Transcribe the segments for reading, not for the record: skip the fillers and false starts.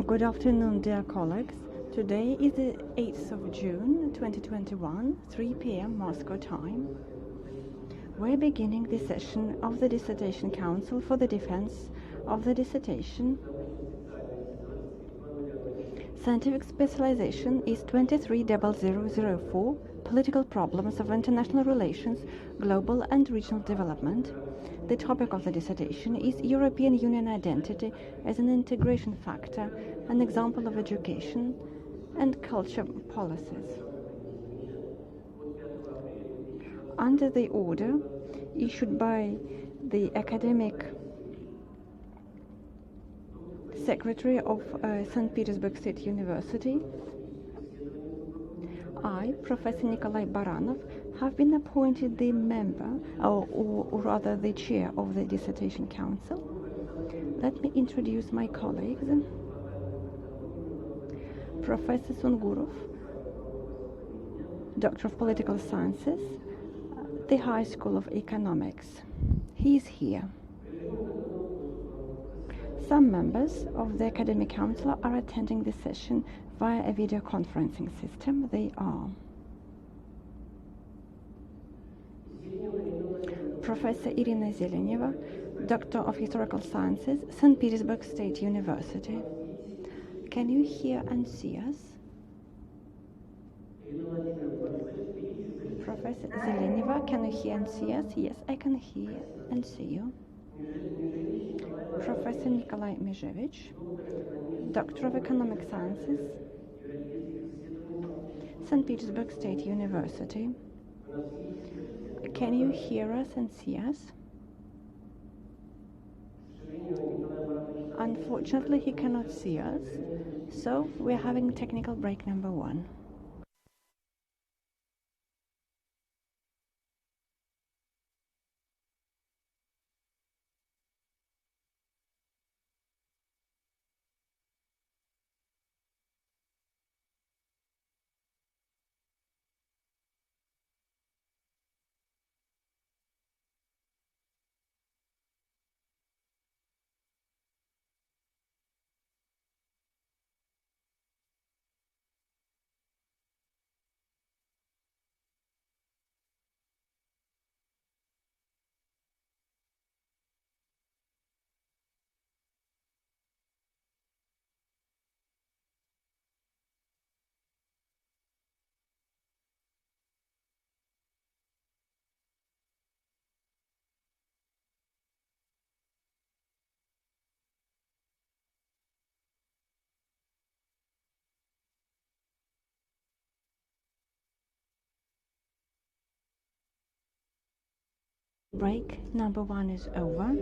Good afternoon, dear colleagues. Today is the 8th of June 2021, 3 p.m. Moscow time. We're beginning the session of the Dissertation Council for the Defense of the Dissertation. Scientific specialization is 230004, Political Problems of International Relations, Global and Regional Development. The topic of the dissertation is European Union identity as an integration factor, an example of education and culture policies. Under the order issued by the academic secretary of St. Petersburg State University, I, Professor Nikolai Baranov, have been appointed the member, or rather the chair of the Dissertation Council. Let me introduce my colleagues. Professor Sungurov, Doctor of Political Sciences, the High School of Economics. He is here. Some members of the Academic Council are attending the session via a video conferencing system. They are Professor Irina Zeleneva, Doctor of Historical Sciences, St. Petersburg State University. Can you hear and see us? Professor Zeleneva, can you hear and see us? Yes, I can hear and see you. Professor Nikolai Mezhevich, Doctor of Economic Sciences, St. Petersburg State University. Can you hear us and see us? Unfortunately, he cannot see us, so we're having technical break number 1. Break number 1 is over.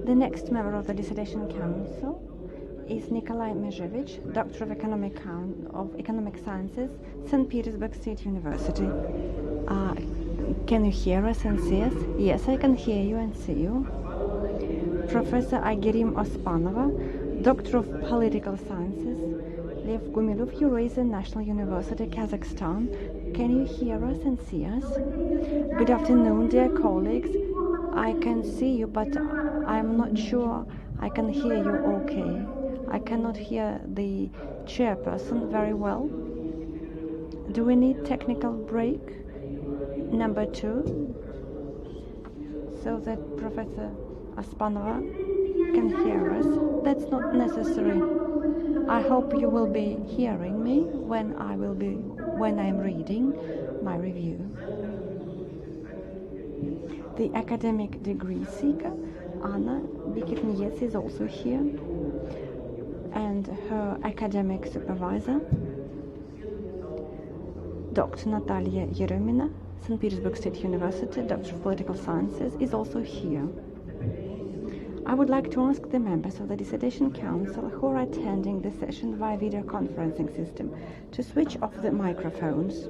The next member of the Dissertation Council is Nikolai Mezhevich, Doctor of Economic Sciences, St. Petersburg State University. Can you hear us and see us? Yes, I can hear you and see you. Professor Agirim Ospanova, Doctor of Political Sciences, Lev Gumilov, Eurasian National University, Kazakhstan. Can you hear us and see us? Good afternoon, dear colleagues. I can see you, but I'm not sure I can hear you okay. I cannot hear the chairperson very well. Do we need technical break number 2 so that Professor Ospanova can hear us? That's not necessary. I hope you will be hearing me when I'm reading my review. The academic degree seeker, Anna Bikerniece, is also here, and her academic supervisor, Dr. Natalia Yeremina, St. Petersburg State University, Doctor of Political Sciences, is also here. I would like to ask the members of the Dissertation Council who are attending the session via video conferencing system to switch off the microphones.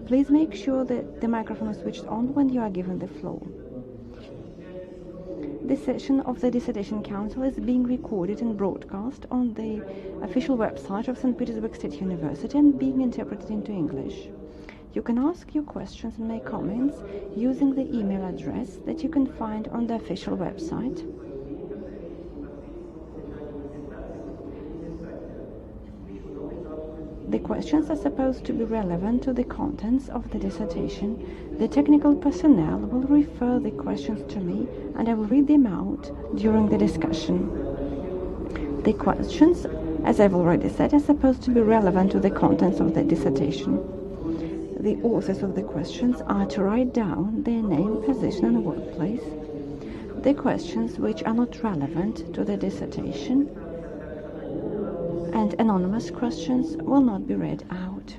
Please make sure that the microphone is switched on when you are given the floor. This session of the Dissertation Council is being recorded and broadcast on the official website of St. Petersburg State University and being interpreted into English. You can ask your questions and make comments using the email address that you can find on the official website. The questions are supposed to be relevant to the contents of the dissertation. The technical personnel will refer the questions to me and I will read them out during the discussion. The questions, as I've already said, are supposed to be relevant to the contents of the dissertation. The authors of the questions are to write down their name, position and workplace. The questions which are not relevant to the dissertation and anonymous questions will not be read out.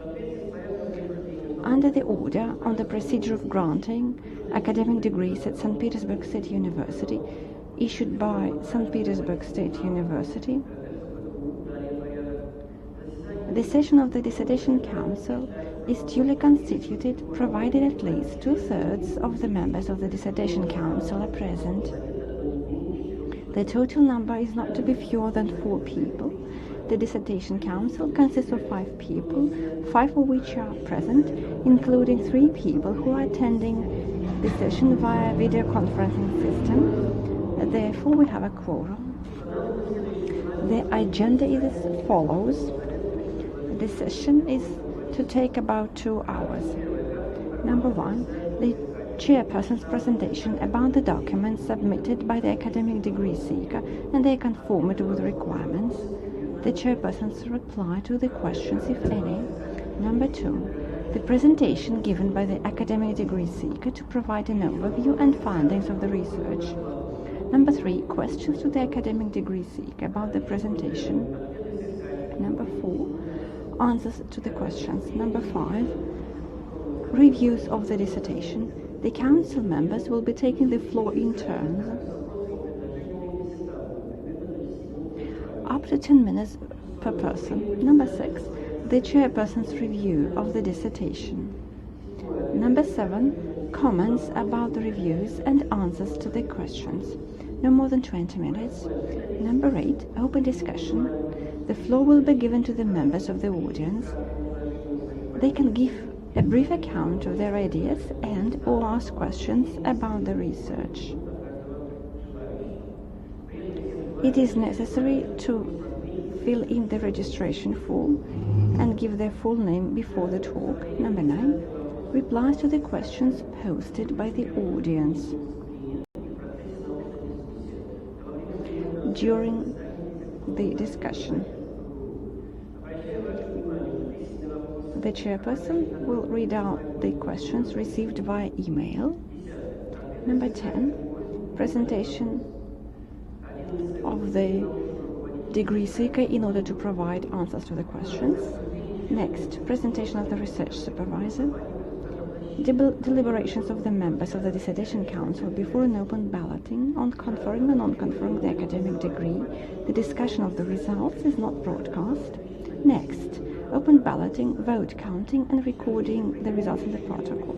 Under the order on the procedure of granting academic degrees at St. Petersburg State University, issued by St. Petersburg State University, the session of the Dissertation Council is duly constituted, provided at least 2/3 of the members of the Dissertation Council are present. The total number is not to be fewer than 4 people. The Dissertation Council consists of 5 people, 5 of which are present, including 3 people who are attending the session via video conferencing system. Therefore, we have a quorum. The agenda is as follows. The session is to take about 2 hours. Number 1, the chairperson's presentation about the documents submitted by the academic degree seeker and their conformity with requirements. The chairperson's reply to the questions, if any. Number 2, the presentation given by the academic degree seeker to provide an overview and findings of the research. Number 3, questions to the academic degree seeker about the presentation. Number 4, answers to the questions. Number 5, reviews of the dissertation. The council members will be taking the floor in turns. Up to 10 minutes per person. Number 6, the chairperson's review of the dissertation. Number 7, comments about the reviews and answers to the questions. No more than 20 minutes. Number 8, open discussion. The floor will be given to the members of the audience. They can give a brief account of their ideas and or ask questions about the research. It is necessary to fill in the registration form and give their full name before the talk. Number 9, replies to the questions posted by the audience. During the discussion, the chairperson will read out the questions received via email. Number 10, presentation of the degree seeker in order to provide answers to the questions. Next, presentation of the research supervisor. Deliberations of the members of the Dissertation Council before an open balloting on conferring or non-conferring the academic degree. The discussion of the results is not broadcast. Next, open balloting, vote counting and recording the results in the protocol.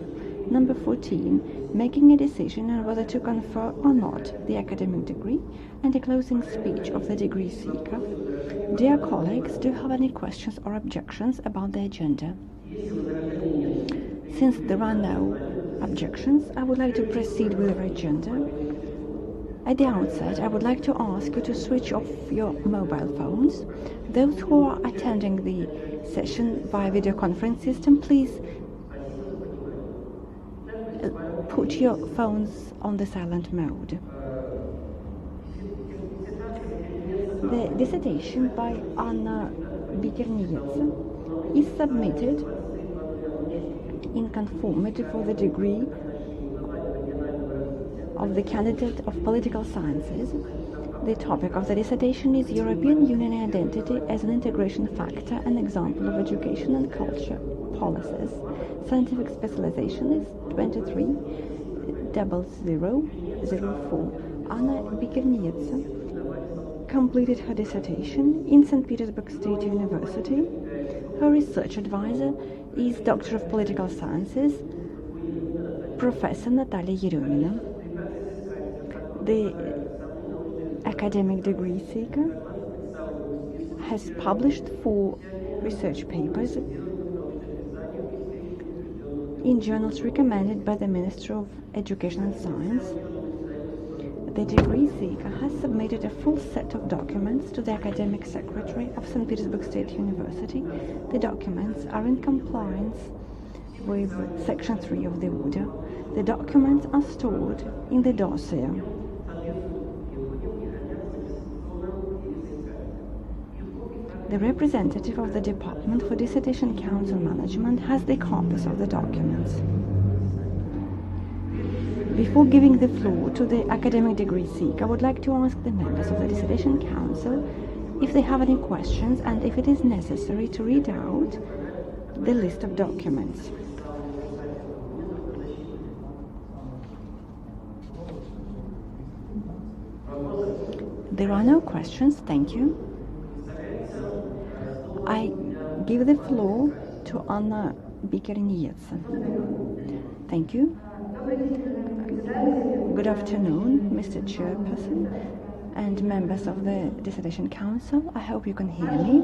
Number 14, making a decision on whether to confer or not the academic degree, and a closing speech of the degree seeker. Dear colleagues, do you have any questions or objections about the agenda? Since there are no objections, I would like to proceed with our agenda. At the outset, I would like to ask you to switch off your mobile phones. Those who are attending the session via video conference system, please put your phones on the silent mode. The dissertation by Anna Bikerniece is submitted in conformity for the degree of the candidate of political sciences. The topic of the dissertation is European Union identity as an integration factor and example of education and culture policies. Scientific specialization is 230004. Anna Bikerniece completed her dissertation in St. Petersburg State University. Her research advisor is Doctor of Political Sciences, Professor Natalia Yeremina. The academic degree seeker has published 4 research papers in journals recommended by the Ministry of Education and Science. The degree seeker has submitted a full set of documents to the Academic Secretary of St. Petersburg State University. The documents are in compliance with Section 3 of the order. The documents are stored in the dossier. The representative of the Department for Dissertation Council Management has the copies of the documents. Before giving the floor to the academic degree seeker, I would like to ask the members of the Dissertation Council if they have any questions and if it is necessary to read out the list of documents. There are no questions, thank you. I give the floor to Anna Bikerniece. Thank you. Good afternoon, Mr. Chairperson and members of the Dissertation Council. I hope you can hear me.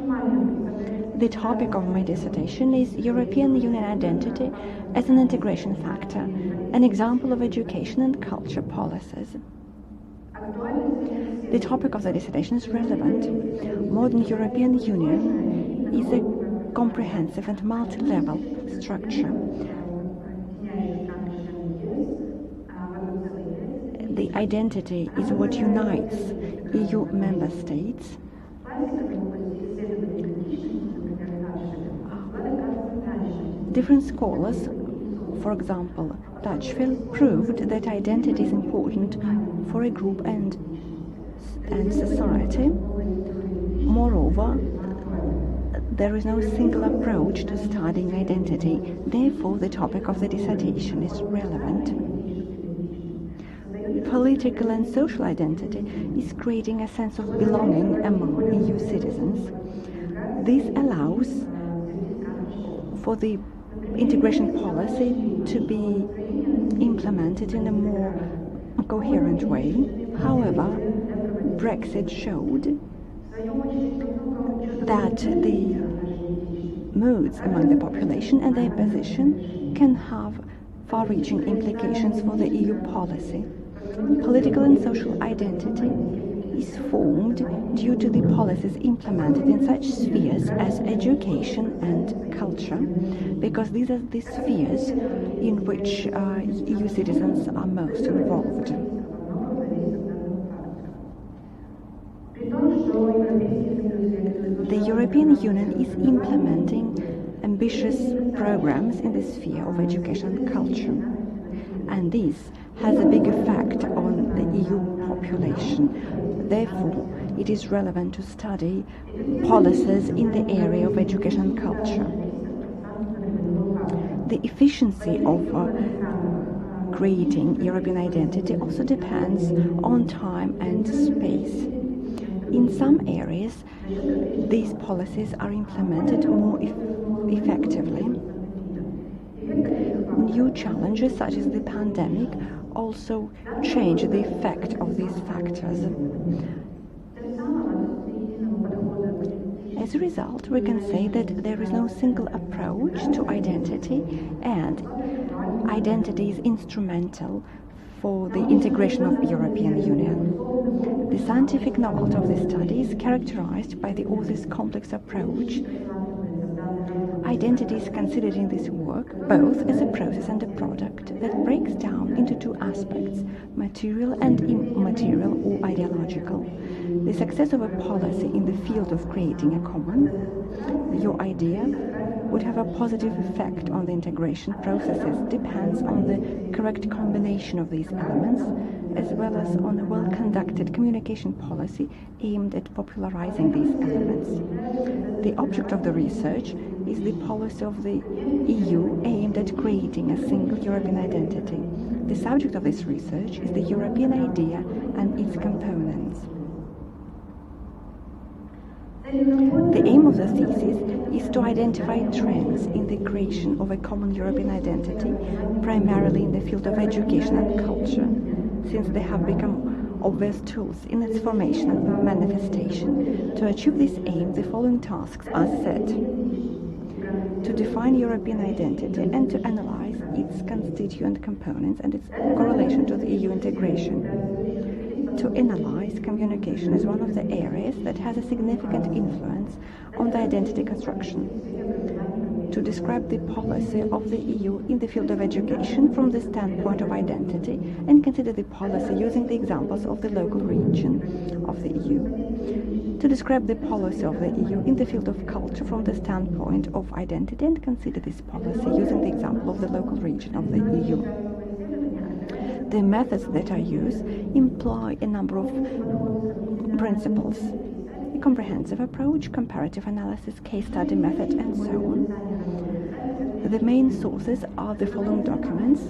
The topic of my dissertation is European Union identity as an integration factor, an example of education and culture policies. The topic of the dissertation is relevant. Modern European Union is a comprehensive and multi-level structure. The identity is what unites EU member states. Different scholars, for example, Dutchfield, proved that identity is important for a group and society. Moreover, there is no single approach to studying identity. Therefore, the topic of the dissertation is relevant. Political and social identity is creating a sense of belonging among EU citizens. This allows for the integration policy to be implemented in a more coherent way. However, Brexit showed that the moods among the population and their position can have far-reaching implications for the EU policy. Political and social identity is formed due to the policies implemented in such spheres as education and culture, because these are the spheres in which EU citizens are most involved. The European Union is implementing ambitious programs in the sphere of education and culture, and this has a big effect on the EU population. Therefore, it is relevant to study policies in the area of education and culture. The efficiency of creating European identity also depends on time and space. In some areas, these policies are implemented more effectively. New challenges such as the pandemic also change the effect of these factors. As a result, we can say that there is no single approach to identity, and identity is instrumental for the integration of the European Union. The scientific novelty of this study is characterized by the author's complex approach. Identity is considered in this work both as a process and a product that breaks down into two aspects, material and immaterial or ideological. The success of a policy in the field of creating a common, your idea, would have a positive effect on the integration processes depends on the correct combination of these elements, as well as on a well-conducted communication policy aimed at popularizing these elements. The object of the research is the policy of the EU aimed at creating a single European identity. The subject of this research is the European idea and its components. The aim of the thesis is to identify trends in the creation of a common European identity, primarily in the field of education and culture, since they have become obvious tools in its formation and manifestation. To achieve this aim, the following tasks are set: to define European identity and to analyze its constituent components and its correlation to the EU integration, to analyze communication as one of the areas that has a significant influence on the identity construction, to describe the policy of the EU in the field of education from the standpoint of identity and consider the policy using the examples of the local region of the EU, to describe the policy of the EU in the field of culture from the standpoint of identity and consider this policy using the example of the local region of the EU. The methods that I use imply a number of principles: a comprehensive approach, comparative analysis, case study method, and so on. The main sources are the following documents: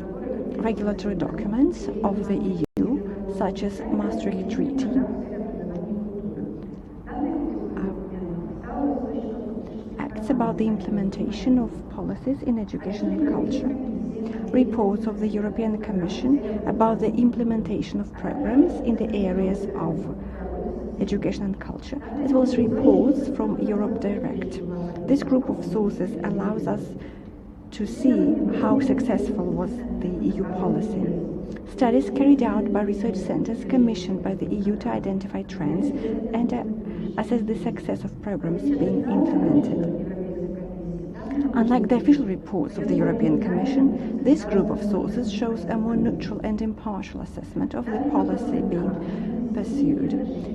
regulatory documents of the EU, such as Maastricht Treaty, acts about the implementation of policies in education and culture, reports of the European Commission about the implementation of programs in the areas of education and culture, as well as reports from Europe Direct. This group of sources allows us to see how successful was the EU policy. Studies carried out by research centers commissioned by the EU to identify trends and assess the success of programs being implemented. Unlike the official reports of the European Commission, this group of sources shows a more neutral and impartial assessment of the policy being pursued.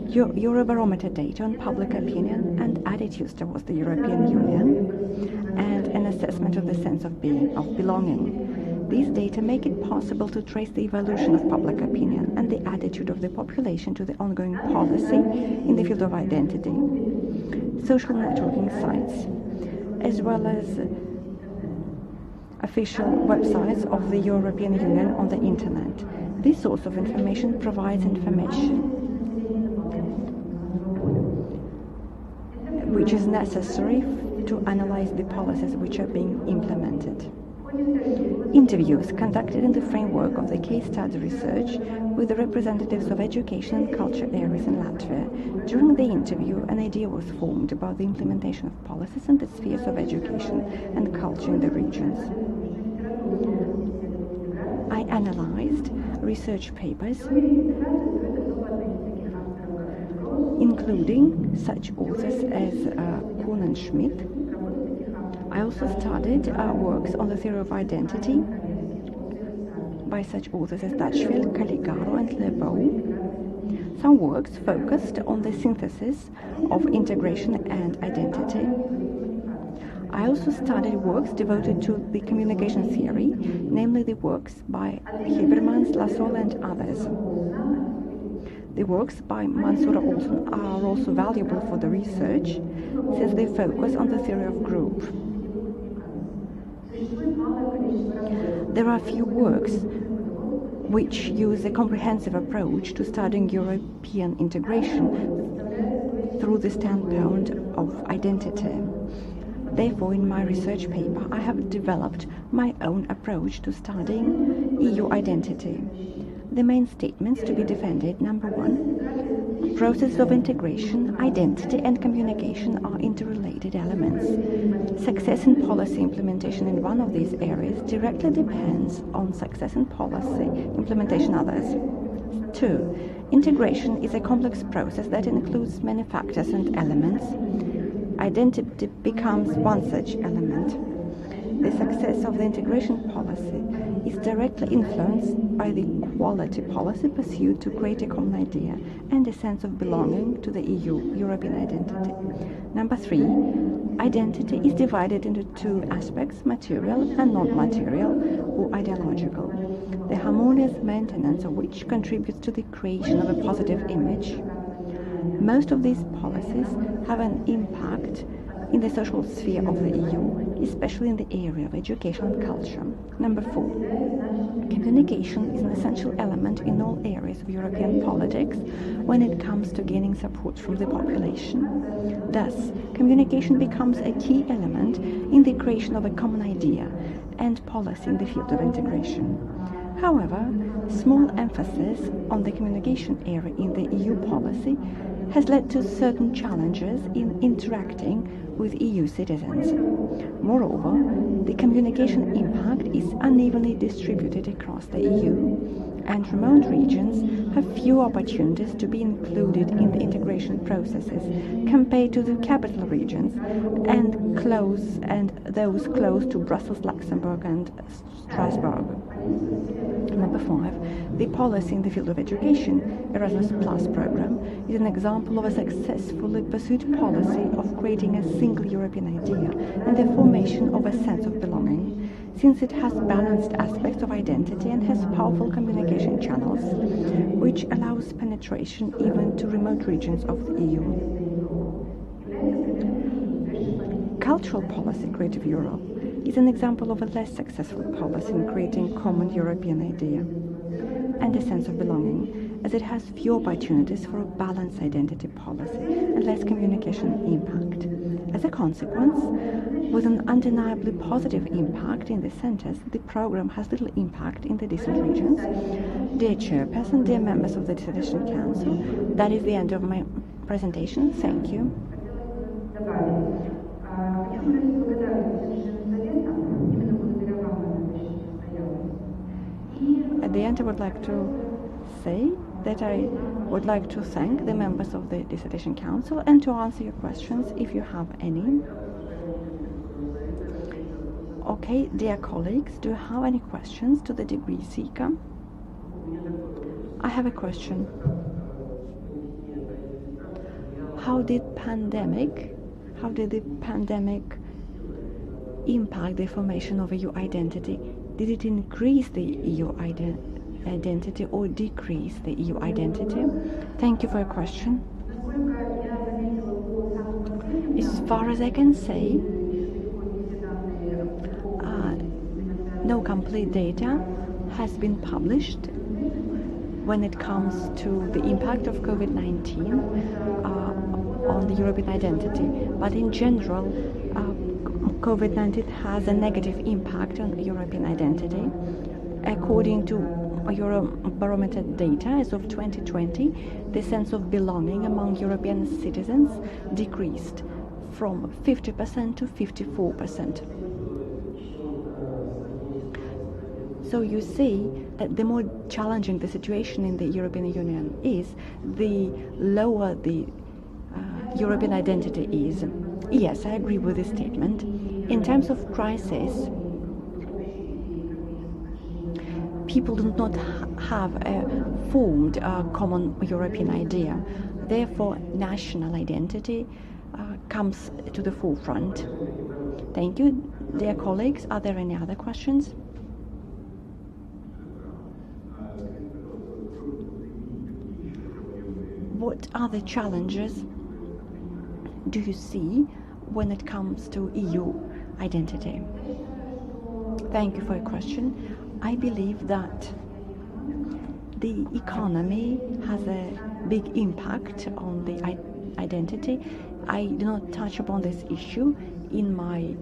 Eurobarometer data on public opinion and attitudes towards the European Union, and an assessment of the sense of belonging. These data make it possible to trace the evolution of public opinion and the attitude of the population to the ongoing policy in the field of identity, social networking sites, as well as official websites of the European Union on the Internet. This source of information provides information which is necessary to analyze the policies which are being implemented. Interviews conducted in the framework of the case study research with the representatives of education and culture areas in Latvia. During the interview, an idea was formed about the implementation of policies in the spheres of education and culture in the regions. I analyzed research papers, including such authors as Kuhn and Schmidt. I also studied works on the theory of identity by such authors as Dutchfield, Caligaro, and Lebeau. Some works focused on the synthesis of integration and identity. I also studied works devoted to the communication theory, namely the works by Habermas, Lassalle, and others. The works by Mansoura Olson are also valuable for the research, since they focus on the theory of group. There are few works which use a comprehensive approach to studying European integration through the standpoint of identity. Therefore, in my research paper, I have developed my own approach to studying EU identity. The main statements to be defended: number one, processes of integration, identity, and communication are interrelated elements. Success in policy implementation in one of these areas directly depends on success in policy implementation in others. 2. Integration is a complex process that includes many factors and elements. Identity becomes one such element. The success of the integration policy is directly influenced by the quality policy pursued to create a common idea and a sense of belonging to the EU, European identity. Number 3, identity is divided into two aspects: material and non-material or ideological, the harmonious maintenance of which contributes to the creation of a positive image. Most of these policies have an impact in the social sphere of the EU, especially in the area of education and culture. Number 4, communication is an essential element in all areas of European politics when it comes to gaining support from the population. Thus, communication becomes a key element in the creation of a common idea and policy in the field of integration. However, small emphasis on the communication area in the EU policy has led to certain challenges in interacting with EU citizens. Moreover, the communication impact is unevenly distributed across the EU, and remote regions have few opportunities to be included in the integration processes compared to the capital regions and those close to Brussels, Luxembourg and Strasbourg. Number 5, the policy in the field of education, Erasmus Plus program, is an example of a successfully pursued policy of creating a single European idea and the formation of a sense of belonging, since it has balanced aspects of identity and has powerful communication channels, which allows penetration even to remote regions of the EU. Cultural policy, Creative Europe, is an example of a less successful policy in creating common European idea and a sense of belonging, as it has few opportunities for a balanced identity policy and less communication impact. As a consequence, with an undeniably positive impact in the centers, the program has little impact in the distant regions. Dear Chairperson, dear members of the Dissertation Council, that is the end of my presentation. Thank you. At the end, I would like to say that I would like to thank the members of the Dissertation Council and to answer your questions if you have any. Okay, dear colleagues, do you have any questions to the degree seeker? I have a question. How did the pandemic impact the formation of EU identity? Did it increase the EU identity or decrease the EU identity? Thank you for your question. As far as I can say, no complete data has been published when it comes to the impact of COVID-19 on the European identity. But in general, COVID-19 has a negative impact on European identity. According to Eurobarometer data as of 2020, the sense of belonging among European citizens decreased from 50% to 54%. So you see that the more challenging the situation in the European Union is, the lower the European identity is. Yes, I agree with this statement. In times of crisis, people do not have a formed common European idea. Therefore, national identity comes to the forefront. Thank you. Dear colleagues, are there any other questions? What are the challenges do you see when it comes to EU identity? Thank you for your question. I believe that the economy has a big impact on the identity. I do not touch upon this issue in my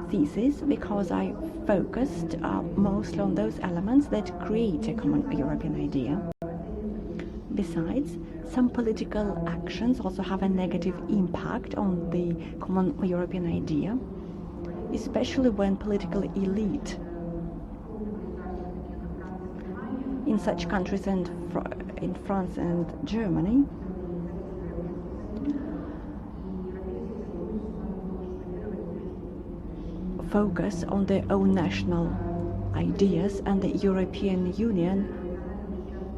thesis because I focused mostly on those elements that create a common European idea. Besides, some political actions also have a negative impact on the common European idea, especially when political elite in such countries and in France and Germany focus on their own national ideas, and the European Union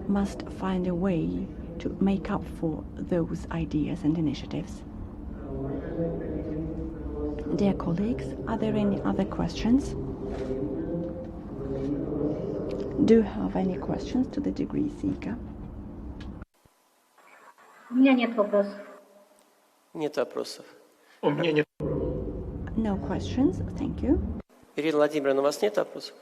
must find a way to make up for those ideas and initiatives. Dear colleagues, are there any other questions? Do you have any questions to the degree seeker? У меня нет вопросов. Нет вопросов. У меня нет. No questions, thank you. Ирина Владимировна, у вас нет вопросов?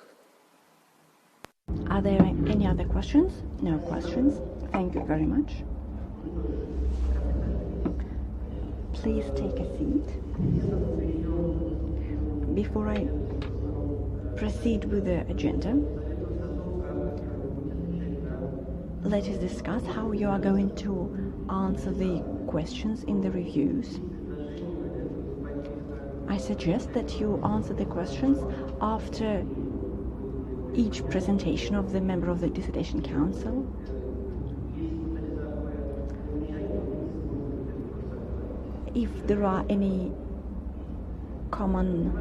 Are there any other questions? No questions. Thank you very much. Please take a seat. Before I proceed with the agenda, let us discuss how you are going to answer the questions in the reviews. I suggest that you answer the questions after each presentation of the member of the Dissertation Council If there are any common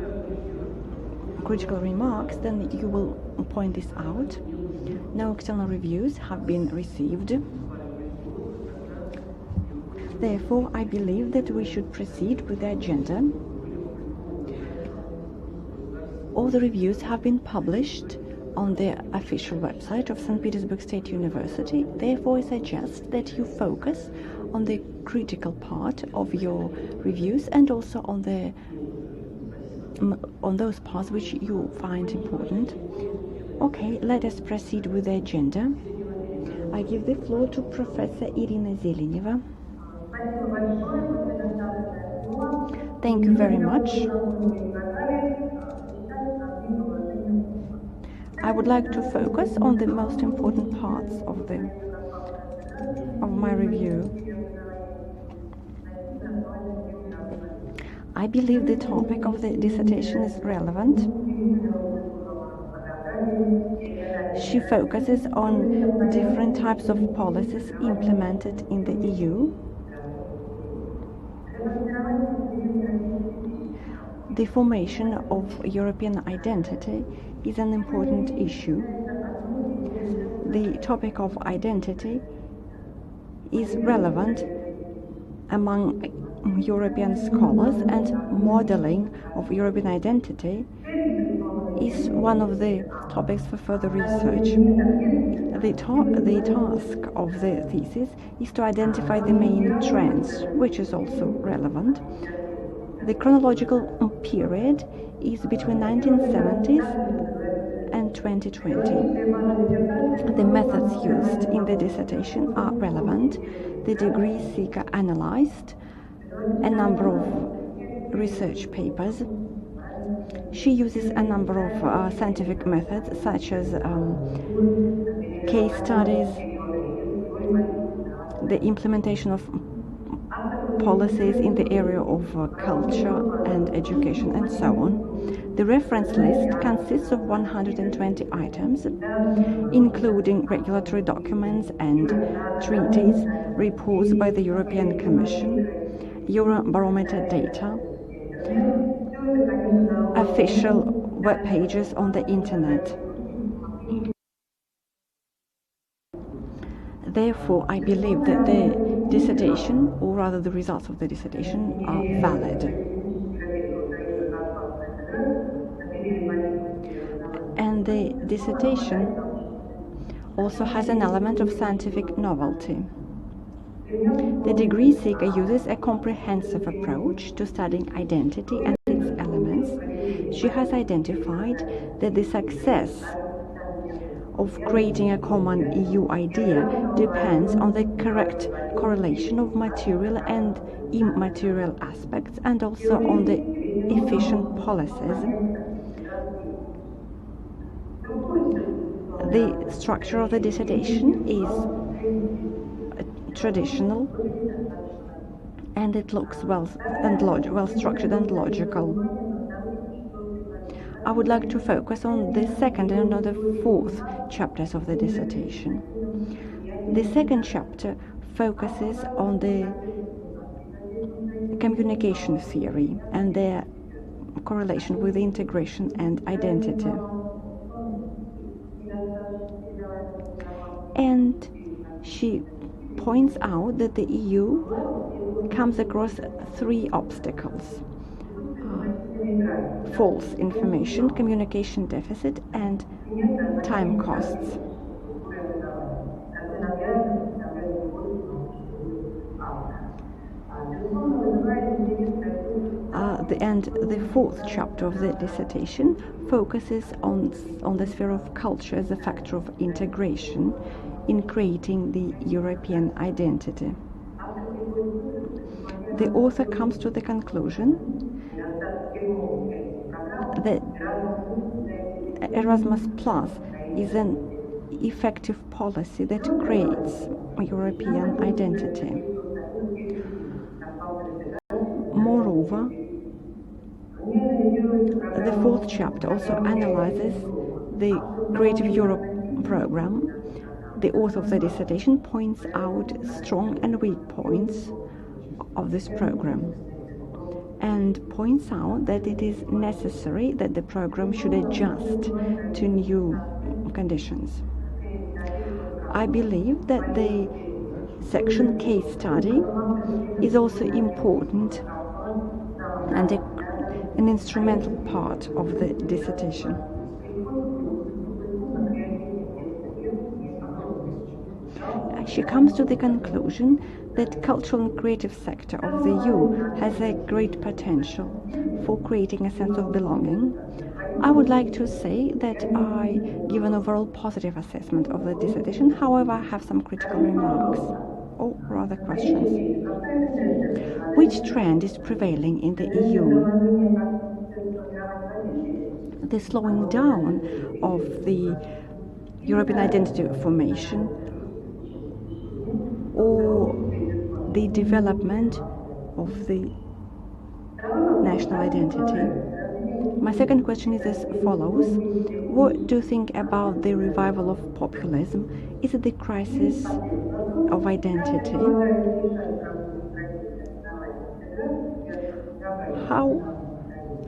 critical remarks, then you will point this out. No external reviews have been received. Therefore, I believe that we should proceed with the agenda. All the reviews have been published on the official website of St. Petersburg State University. Therefore, I suggest that you focus on the critical part of your reviews and also on those parts which you find important. Okay, let us proceed with the agenda. I give the floor to Professor Irina Zeleneva. Thank you very much. I would like to focus on the most important parts of my review. I believe the topic of the dissertation is relevant. She focuses on different types of policies implemented in the EU. The formation of European identity is an important issue. The topic of identity is relevant among European scholars, and modeling of European identity is one of the topics for further research. The task of the thesis is to identify the main trends, which is also relevant. The chronological period is between 1970s and 2020. The methods used in the dissertation are relevant. The degree seeker analyzed a number of research papers. She uses a number of scientific methods, such as case studies, the implementation of policies in the area of culture and education, and so on. The reference list consists of 120 items, including regulatory documents and treaties, reports by the European Commission, Eurobarometer data, official web pages on the internet. Therefore, I believe that the dissertation, or rather the results of the dissertation, are valid. And the dissertation also has an element of scientific novelty. The degree seeker uses a comprehensive approach to studying identity and its elements. She has identified that the success of creating a common EU idea depends on the correct correlation of material and immaterial aspects, and also on the efficient policies. The structure of the dissertation is traditional, and it looks well structured and logical. I would like to focus on the second and on the fourth chapters of the dissertation. The second chapter focuses on the communication theory and their correlation with integration and identity. And she points out that the EU comes across three obstacles: false information, communication deficit, and time costs. The fourth chapter of the dissertation focuses on the sphere of culture as a factor of integration in creating the European identity. The author comes to the conclusion that Erasmus Plus is an effective policy that creates a European identity. Moreover, the fourth chapter also analyzes the Creative Europe program. The author of the dissertation points out strong and weak points of this program and points out that it is necessary that the program should adjust to new conditions. I believe that the section case study is also important and an instrumental part of the dissertation. She comes to the conclusion that cultural and creative sector of the EU has a great potential for creating a sense of belonging. I would like to say that I give an overall positive assessment of the dissertation. However, I have some critical remarks, or rather questions. Which trend is prevailing in the EU? The slowing down of the European identity formation, or the development of the national identity? My second question is as follows. What do you think about the revival of populism? Is it the crisis of identity? How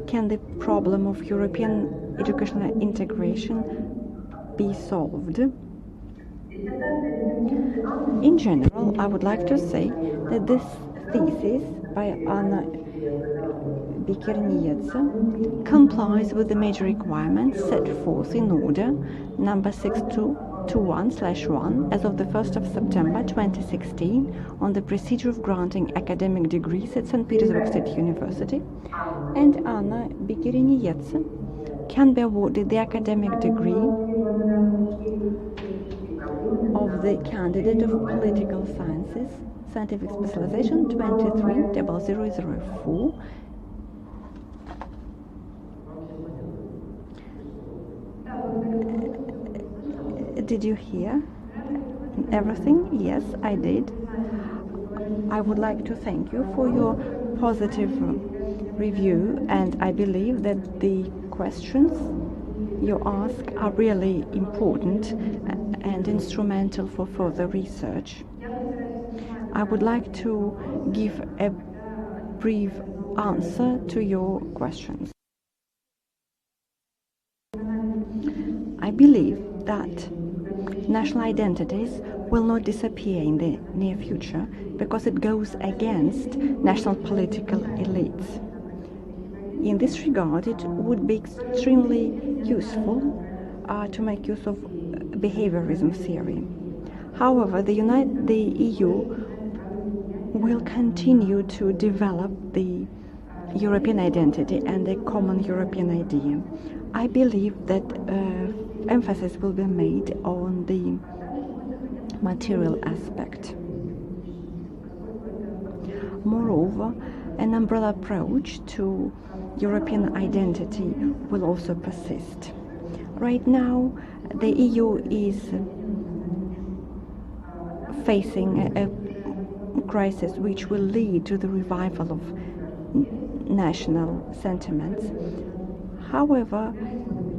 can the problem of European educational integration be solved? In general, I would like to say that this thesis by Anna Bikerniece complies with the major requirements set forth in order number 6221/1 as of the 1st of September 2016 on the procedure of granting academic degrees at St. Petersburg State University, and Anna Bikerniece can be awarded the academic degree of the candidate of political sciences, scientific specialization 230004. Did you hear everything? Yes, I did. I would like to thank you for your positive review, and I believe that the questions you ask are really important and instrumental for further research. I would like to give a brief answer to your questions. I believe that national identities will not disappear in the near future because it goes against national political elites. In this regard, it would be extremely useful to make use of behaviorism theory. However, the EU will continue to develop the European identity and the common European idea. I believe that emphasis will be made on the material aspect. Moreover, an umbrella approach to European identity will also persist. Right now, the EU is facing a crisis which will lead to the revival of national sentiments. However,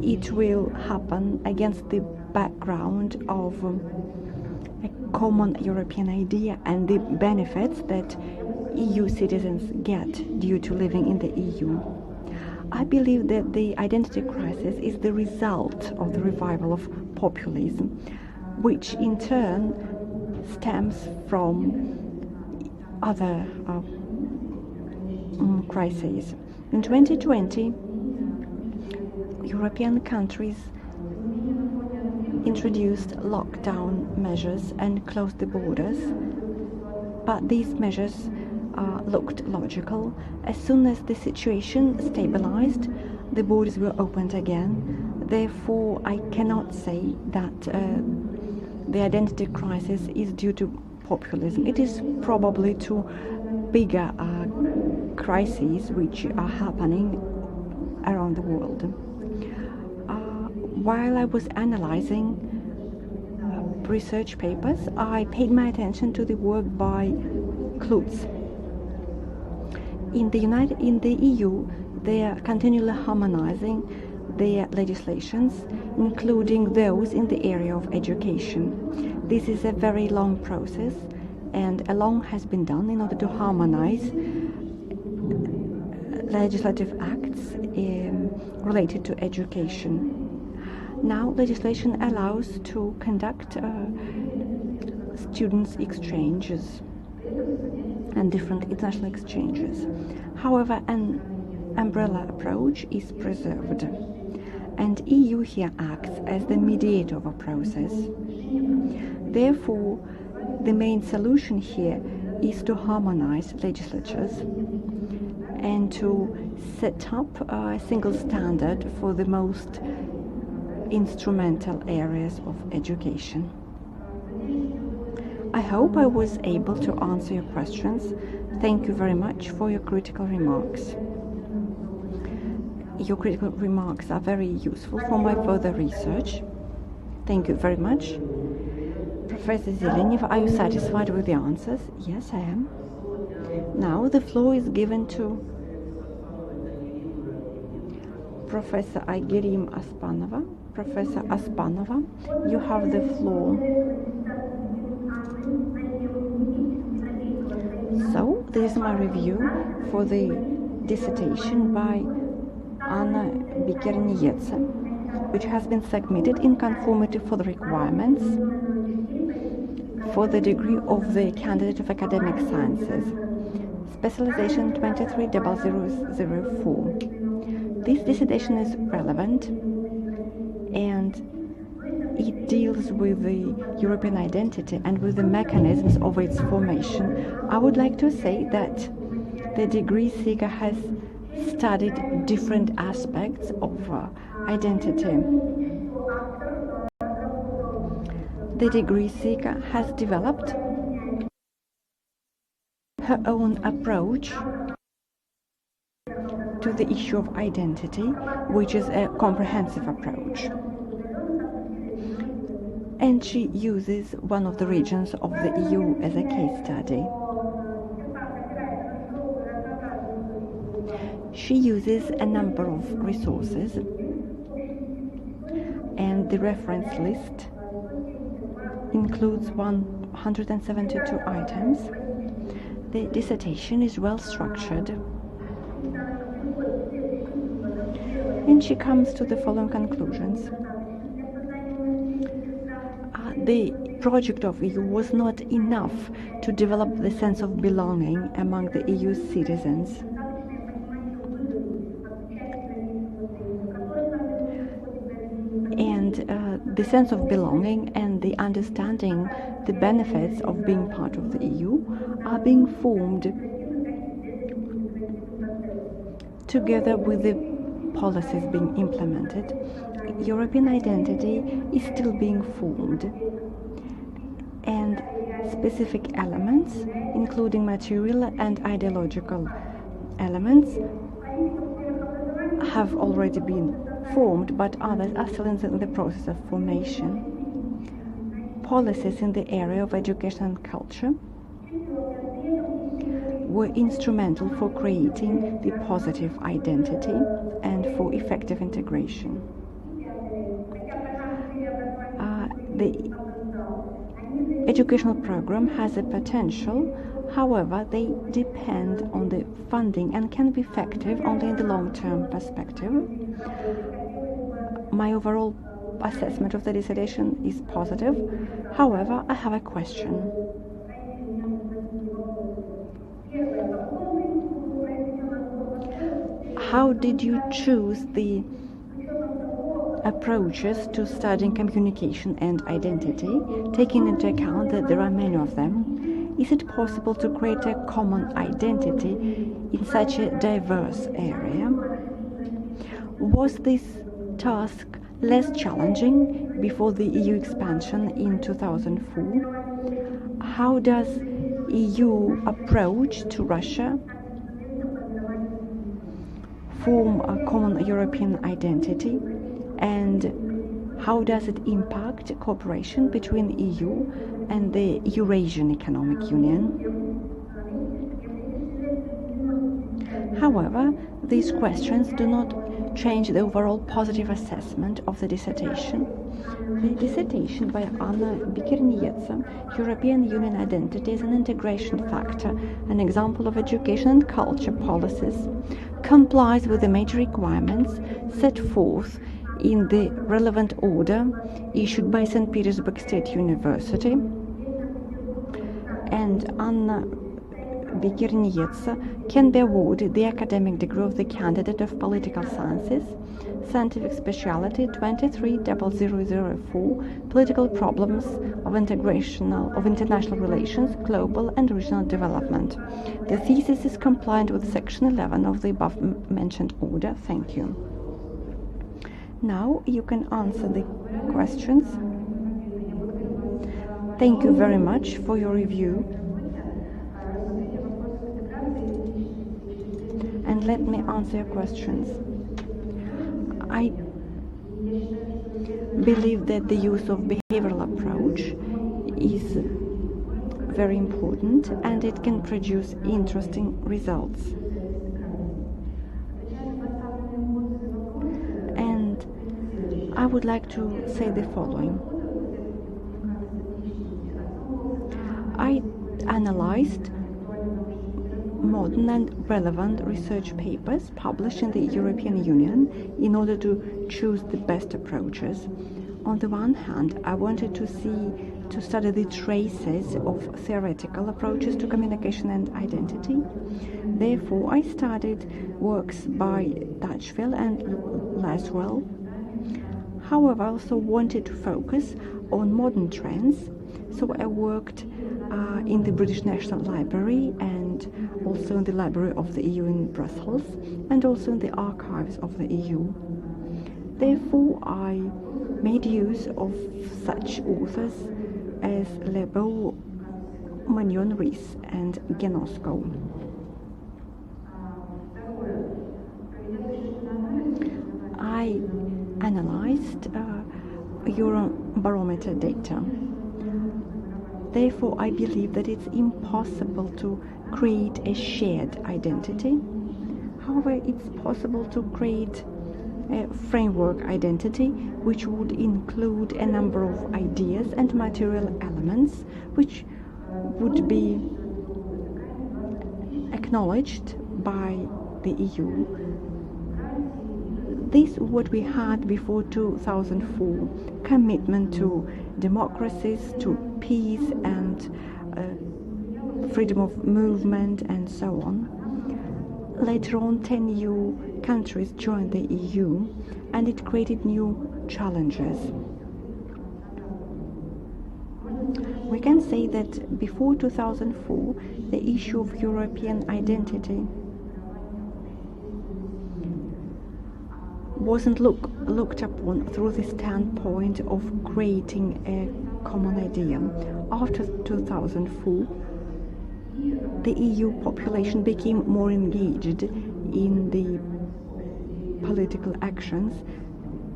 it will happen against the background of a common European idea and the benefits that EU citizens get due to living in the EU. I believe that the identity crisis is the result of the revival of populism, which in turn stems from other crises. In 2020, European countries introduced lockdown measures and closed the borders, but these measures looked logical. As soon as the situation stabilized, the borders were opened again. Therefore, I cannot say that the identity crisis is due to populism. It is probably to bigger crises which are happening around the world. While I was analyzing research papers, I paid my attention to the work by Klutz. In the EU, they are continually harmonizing their legislations, including those in the area of education. This is a very long process, and a lot has been done in order to harmonize legislative acts related to education. Now, legislation allows to conduct students' exchanges and different international exchanges. However, an umbrella approach is preserved, and EU here acts as the mediator of a process. Therefore, the main solution here is to harmonize legislatures and to set up a single standard for the most instrumental areas of education. I hope I was able to answer your questions. Thank you very much for your critical remarks. Your critical remarks are very useful for my further research. Thank you very much. Professor Zelenev, are you satisfied with the answers? Yes, I am. Now the floor is given to Professor Aygerim Aspanova. Professor Aspanova, you have the floor. So, this is my review for the dissertation by Anna Bikerniece, which has been submitted in conformity for the requirements for the degree of the candidate of academic sciences, specialization 230004. This dissertation is relevant and it deals with the European identity and with the mechanisms of its formation. I would like to say that the degree seeker has studied different aspects of identity. The degree seeker has developed her own approach to the issue of identity, which is a comprehensive approach. And she uses one of the regions of the EU as a case study. She uses a number of resources, and the reference list includes 172 items. The dissertation is well structured, and she comes to the following conclusions. The project of EU was not enough to develop the sense of belonging among the EU citizens. And the sense of belonging and the understanding the benefits of being part of the EU are being formed together with the policies being implemented. European identity is still being formed, and specific elements, including material and ideological elements, have already been formed, but others are still in the process of formation. Policies in the area of education and culture were instrumental for creating the positive identity and for effective integration. The educational program has a potential, however, they depend on the funding and can be effective only in the long-term perspective. My overall assessment of the dissertation is positive. However, I have a question. How did you choose the approaches to studying communication and identity, taking into account that there are many of them? Is it possible to create a common identity in such a diverse area? Was this task less challenging before the EU expansion in 2004? How does EU approach to Russia form a common European identity, and how does it impact cooperation between the EU and the Eurasian Economic Union? However, these questions do not change the overall positive assessment of the dissertation. The dissertation by Anna Bikerniece, European Union Identity as an Integration Factor, an example of education and culture policies, complies with the major requirements set forth in the relevant order issued by St. Petersburg State University, and Anna Bikerniece can be awarded the academic degree of the candidate of political sciences, scientific speciality 230004, political problems of international relations, global and regional development. The thesis is compliant with section 11 of the above mentioned order. Thank you. Now you can answer the questions. Thank you very much for your review. And let me answer your questions. I believe that the use of behavioral approach is very important and it can produce interesting results. And I would like to say the following. I analyzed modern and relevant research papers published in the European Union in order to choose the best approaches. On the one hand, I wanted to study the traces of theoretical approaches to communication and identity. Therefore, I studied works by Dutchville and Laswell. However, I also wanted to focus on modern trends, so I worked in the British National Library and also in the Library of the EU in Brussels and also in the archives of the EU. Therefore, I made use of such authors as Lebeau, Magnon Rees and Genosko. I analyzed Eurobarometer data. Therefore, I believe that it's impossible to create a shared identity. However, it's possible to create a framework identity which would include a number of ideas and material elements which would be acknowledged by the EU. This is what we had before 2004, commitment to democracies, to peace and freedom of movement and so on. Later on, 10 new countries joined the EU and it created new challenges. We can say that before 2004, the issue of European identity wasn't looked upon through the standpoint of creating a common idea. After 2004, the EU population became more engaged in the political actions,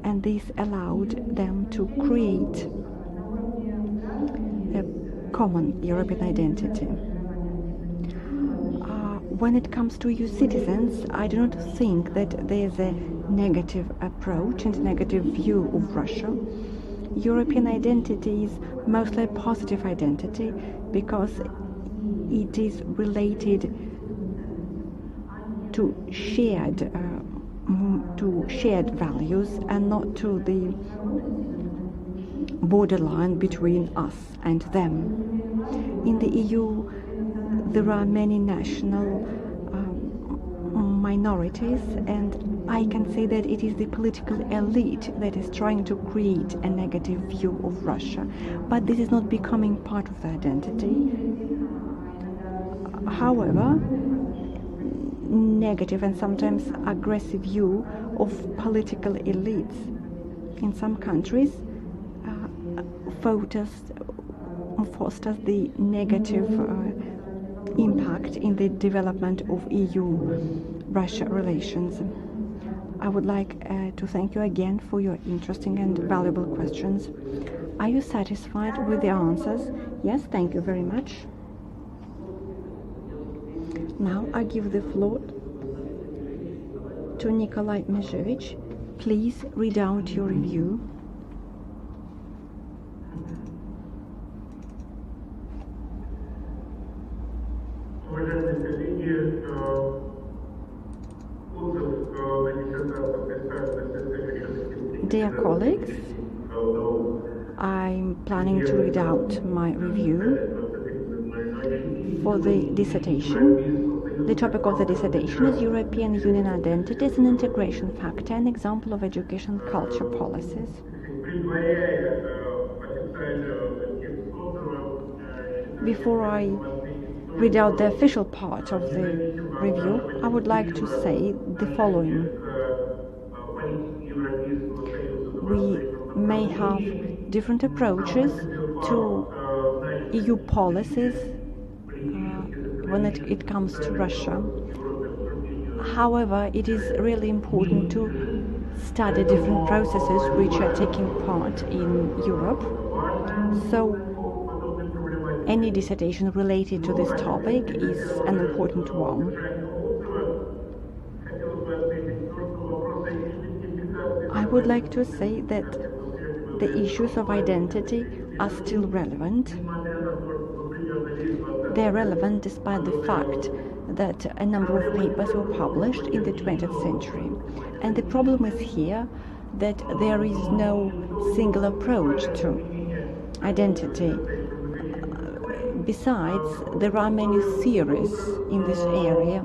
and this allowed them to create a common European identity. When it comes to EU citizens, I do not think that there's a negative approach and negative view of Russia. European identity is mostly a positive identity because it is related to shared values and not to the borderline between us and them. In the EU, there are many national minorities, and I can say that it is the political elite that is trying to create a negative view of Russia, but this is not becoming part of the identity. However, negative and sometimes aggressive view of political elites in some countries fosters the negative impact in the development of EU-Russia relations. I would like to thank you again for your interesting and valuable questions. Are you satisfied with the answers? Yes, thank you very much. Now I give the floor to Nikolai Mezhevich. Please read out your review. Уважаемые коллеги, отзыв на диссертацию представлен Dissertation. Dear colleagues, I'm planning to read out my review for the dissertation. The topic of the dissertation is European Union identity as an integration factor and example of education culture policies. Before I read out the official part of the review, I would like to say the following. We may have different approaches to EU policies when it comes to Russia. However, it is really important to study different processes which are taking part in Europe. So any dissertation related to this topic is an important one. I would like to say that the issues of identity are still relevant. They are relevant despite the fact that a number of papers were published in the 20th century. And the problem is here that there is no single approach to identity. Besides, there are many theories in this area,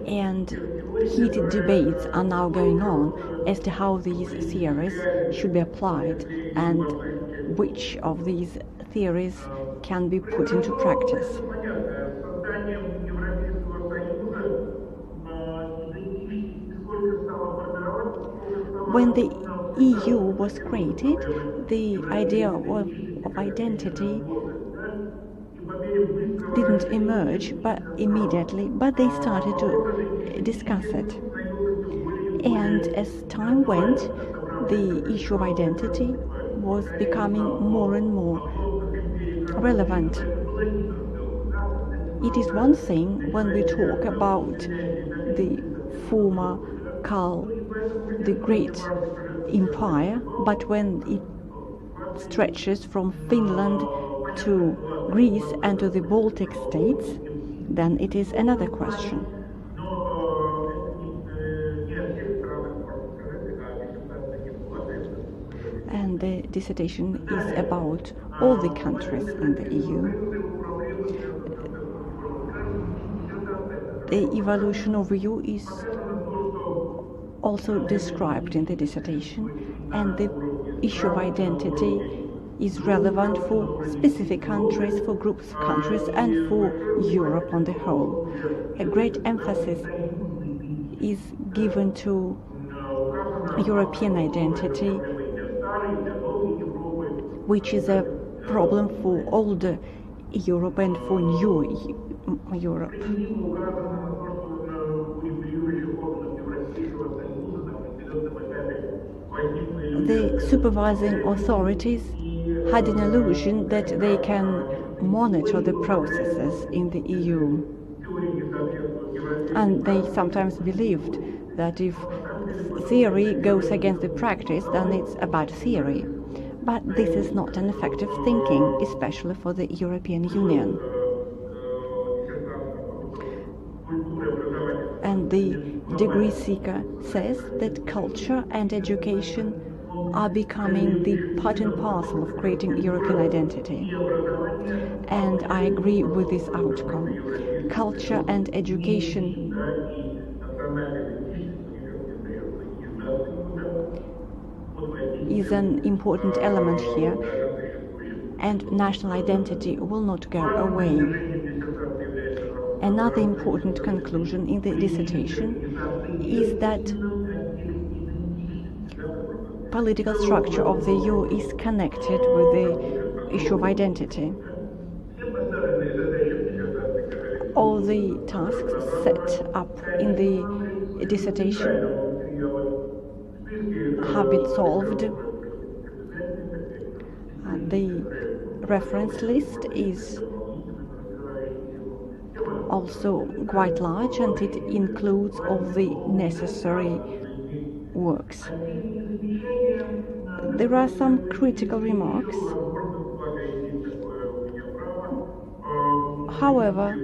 and heated debates are now going on as to how these theories should be applied and which of these theories can be put into practice. When the EU was created, the idea of identity didn't emerge immediately, but they started to discuss it. And as time went, the issue of identity was becoming more and more relevant. It is one thing when we talk about the former the Great Empire, but when it stretches from Finland to Greece and to the Baltic states, then it is another question. And the dissertation is about all the countries in the EU. The evolution of EU is also described in the dissertation, and the issue of identity is relevant for specific countries, for groups of countries, and for Europe on the whole. A great emphasis is given to European identity, which is a problem for older Europe and for new Europe. The supervising authorities had an illusion that they can monitor the processes in the EU. And they sometimes believed that if theory goes against the practice, then it's a bad theory. But this is not an effective thinking, especially for the European Union. And the degree seeker says that culture and education are becoming the part and parcel of creating European identity. And I agree with this outcome. Culture and education is an important element here, and national identity will not go away. Another important conclusion in the dissertation is that political structure of the EU is connected with the issue of identity. All the tasks set up in the dissertation have been solved. The reference list is also quite large, and it includes all the necessary works. There are some critical remarks. However,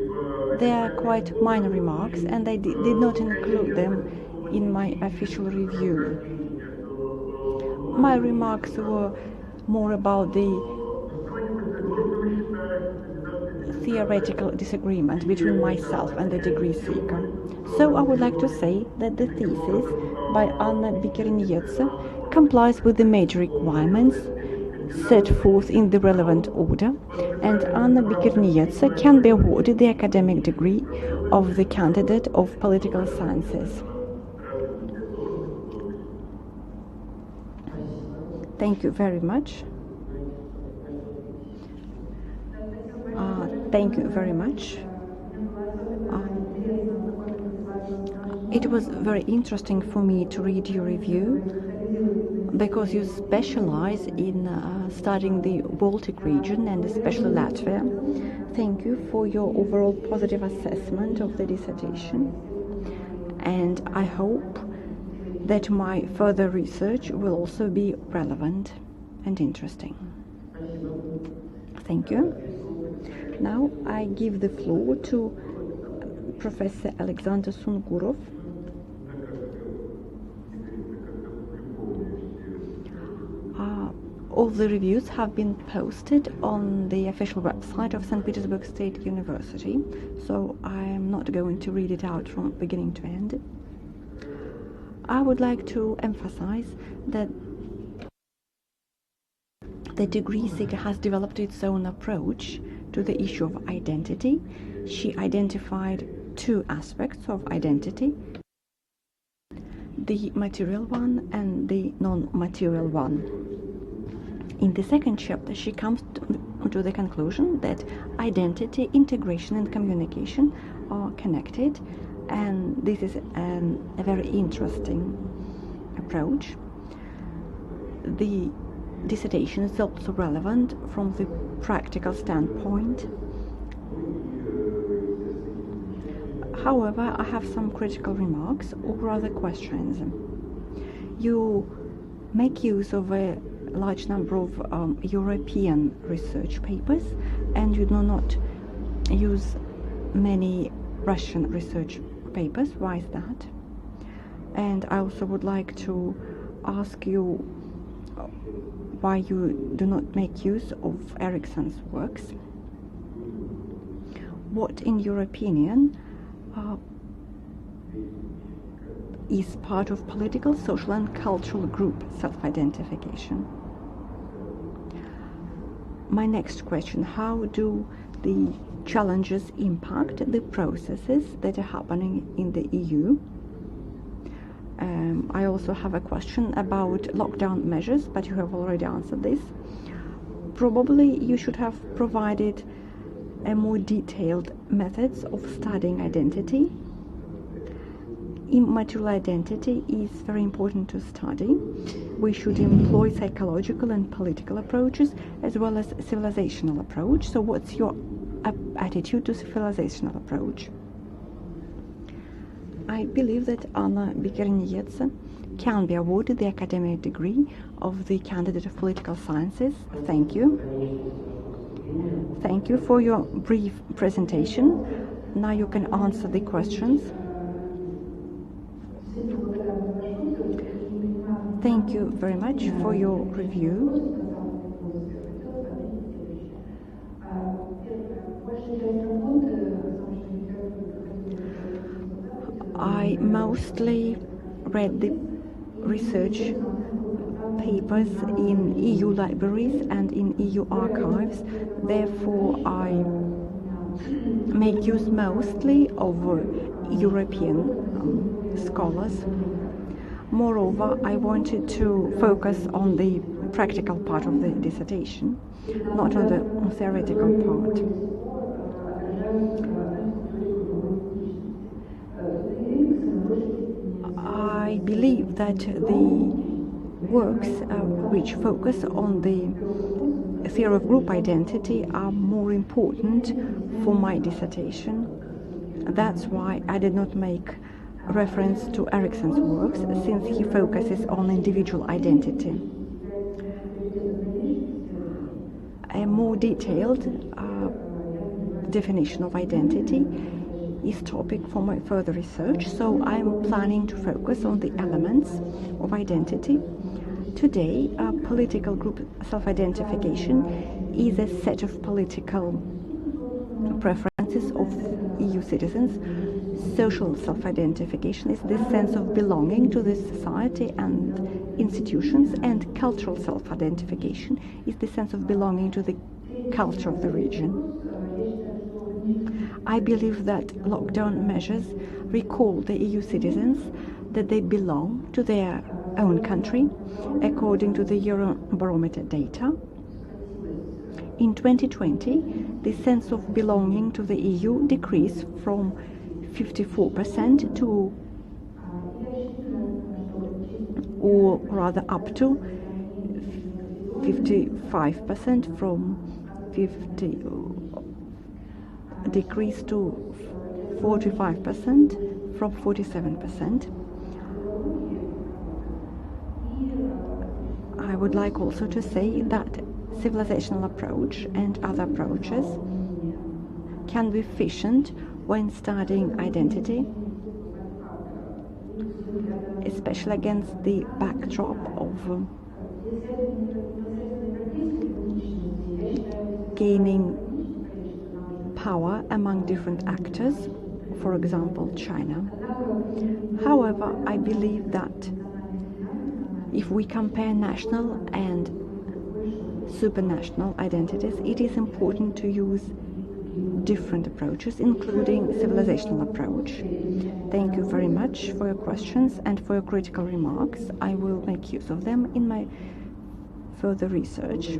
they are quite minor remarks, and I did not include them in my official review. My remarks were more about the theoretical disagreement between myself and the degree seeker. So I would like to say that the thesis by Anna Bikerniece complies with the major requirements set forth in the relevant order, and Anna Bikerniece can be awarded the academic degree of the candidate of political sciences. Thank you very much. Thank you very much. It was very interesting for me to read your review because you specialize in studying the Baltic region and especially Latvia. Thank you for your overall positive assessment of the dissertation, and I hope that my further research will also be relevant and interesting. Thank you. Now I give the floor to Professor Alexander Sungurov. All the reviews have been posted on the official website of St. Petersburg State University, so I am not going to read it out from beginning to end. I would like to emphasize that the degree seeker has developed its own approach to the issue of identity. She identified two aspects of identity: the material one and the non-material one. In the second chapter, she comes to the conclusion that identity, integration, and communication are connected, and this is a very interesting approach. The dissertation is also relevant from the practical standpoint. However, I have some critical remarks, or rather questions. You make use of a large number of European research papers, and you do not use many Russian research papers. Why is that? And I also would like to ask you why you do not make use of Erikson's works. What, in your opinion, is part of political, social, and cultural group self-identification? My next question: how do the challenges impact the processes that are happening in the EU? I also have a question about lockdown measures, but you have already answered this. Probably you should have provided a more detailed methods of studying identity. Immaterial identity is very important to study. We should employ psychological and political approaches as well as civilizational approach. So what's your attitude to civilizational approach? I believe that Anna Bikerniece can be awarded the academic degree of the candidate of political sciences. Thank you. Thank you for your brief presentation. Now you can answer the questions. Thank you very much for your review. I mostly read the research papers in EU libraries and in EU archives. Therefore, I make use mostly of European scholars. Moreover, I wanted to focus on the practical part of the dissertation, not on the theoretical part. I believe that the works which focus on the theory of group identity are more important for my dissertation. That's why I did not make reference to Erikson's works, since he focuses on individual identity. A more detailed definition of identity is topic for my further research, so I'm planning to focus on the elements of identity. Today, political group self-identification is a set of political preferences of EU citizens. Social self-identification is the sense of belonging to the society and institutions, and cultural self-identification is the sense of belonging to the culture of the region. I believe that lockdown measures recall the EU citizens that they belong to their own country, according to the Eurobarometer data. In 2020, the sense of belonging to the EU decreased from 54% to, or rather up to 55% from 50, decreased to 45% from 47%. I would like also to say that civilizational approach and other approaches can be efficient when studying identity, especially against the backdrop of gaining power among different actors, for example, China. However, I believe that if we compare national and supranational identities, it is important to use different approaches, including civilizational approach. Thank you very much for your questions and for your critical remarks. I will make use of them in my further research.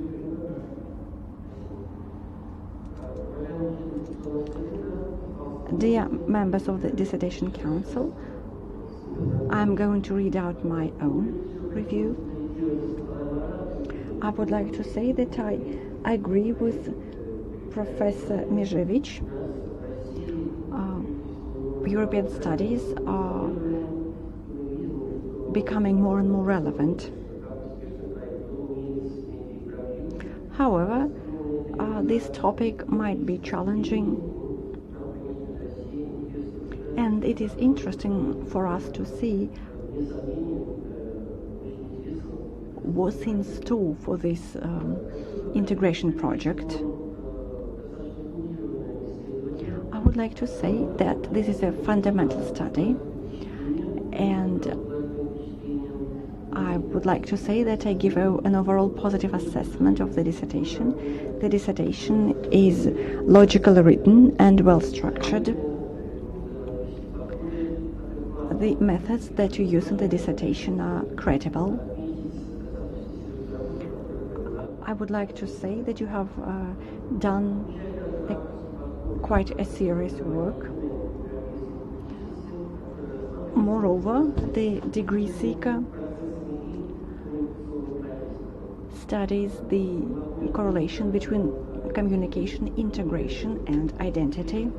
Dear members of the Dissertation Council, I'm going to read out my own review. I would like to say that I agree with Professor Mizhevich. European studies are becoming more and more relevant. However, this topic might be challenging, and it is interesting for us to see what's in store for this integration project. I would like to say that this is a fundamental study, and I would like to say that I give an overall positive assessment of the dissertation. The dissertation is logically written and well structured. The methods that you use in the dissertation are credible. I would like to say that you have done quite a serious work. Moreover, the degree seeker studies the correlation between communication, integration, and identity.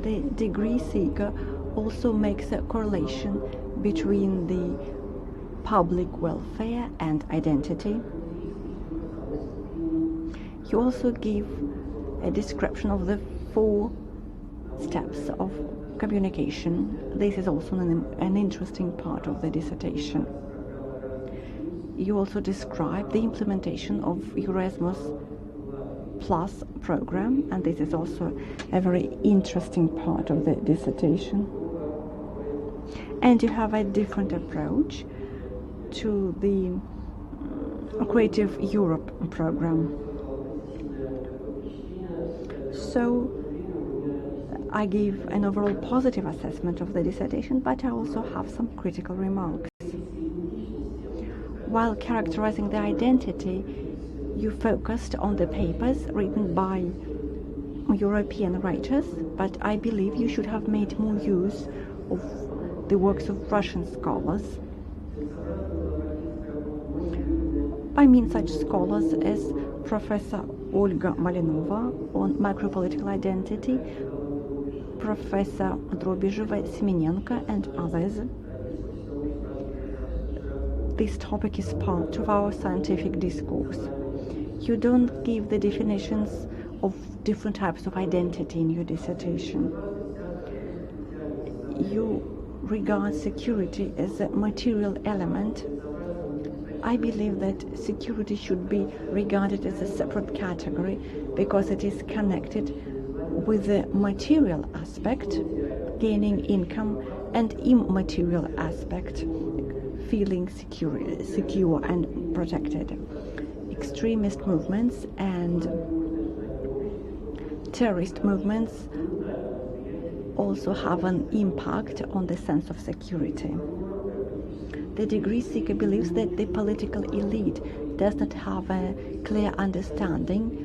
The degree seeker also makes a correlation between the public welfare and identity. You also give a description of the 4 steps of communication. This is also an interesting part of the dissertation. You also describe the implementation of Erasmus Plus program, and this is also a very interesting part of the dissertation. And you have a different approach to the Creative Europe program. So I give an overall positive assessment of the dissertation, but I also have some critical remarks. While characterizing the identity, you focused on the papers written by European writers, but I believe you should have made more use of the works of Russian scholars. I mean such scholars as Professor Olga Malinova on micropolitical identity, Professor Drobizheva, Semenenko, and others. This topic is part of our scientific discourse. You don't give the definitions of different types of identity in your dissertation. You regard security as a material element. I believe that security should be regarded as a separate category because it is connected with the material aspect, gaining income, and immaterial aspect, feeling secure and protected. Extremist movements and terrorist movements also have an impact on the sense of security. The degree seeker believes that the political elite does not have a clear understanding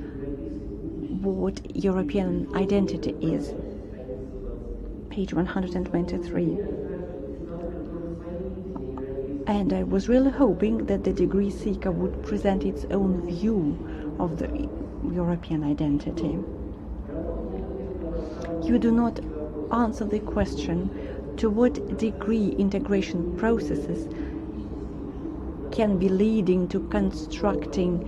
what European identity is. Page 123. And I was really hoping that the degree seeker would present its own view of the European identity. You do not answer the question to what degree integration processes can be leading to constructing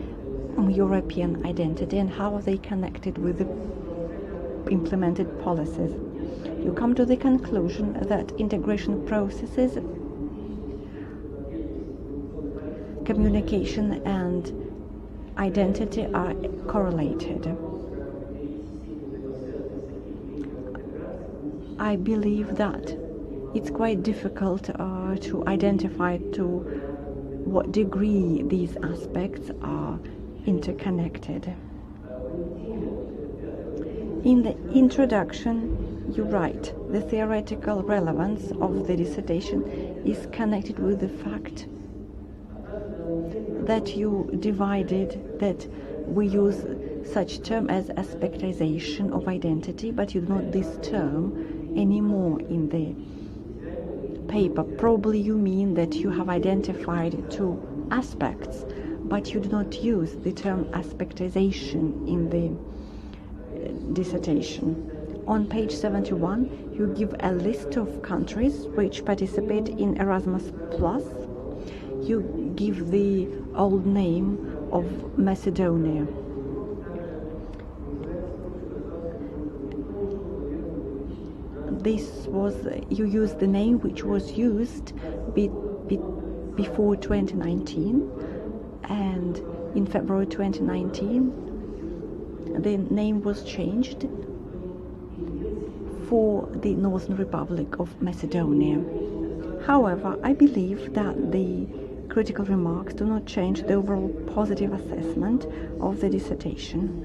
European identity and how are they connected with the implemented policies. You come to the conclusion that integration processes, communication and identity are correlated. I believe that it's quite difficult to identify to what degree these aspects are interconnected. In the introduction, you write, the theoretical relevance of the dissertation is connected with the fact that you divided, that we use such term as aspectization of identity, but you do not this term anymore in the paper. Probably you mean that you have identified two aspects, but you do not use the term aspectization in the dissertation. On page 71, you give a list of countries which participate in Erasmus+. You give the old name of Macedonia. This was, you used the name which was used before 2019, and in February 2019 the name was changed for the Northern Republic of Macedonia. However, I believe that the critical remarks do not change the overall positive assessment of the dissertation.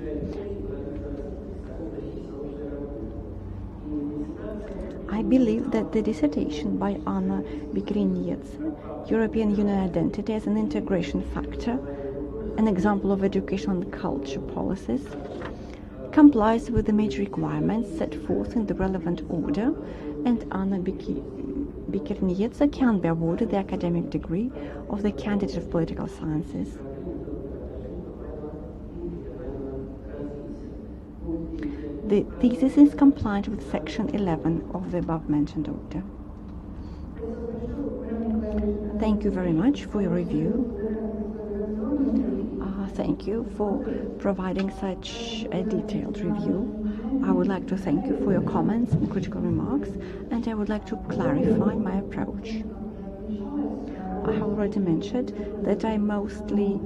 I believe that the dissertation by Anna Bikerniece, European Union Identity as an Integration Factor, an example of education and culture policies, complies with the major requirements set forth in the relevant order, and Anna Bikerniece can be awarded the academic degree of the candidate of political sciences. The thesis is compliant with section 11 of the above-mentioned order. Thank you very much for your review. Thank you for providing such a detailed review. I would like to thank you for your comments and critical remarks, and I would like to clarify my approach. I have already mentioned that I mostly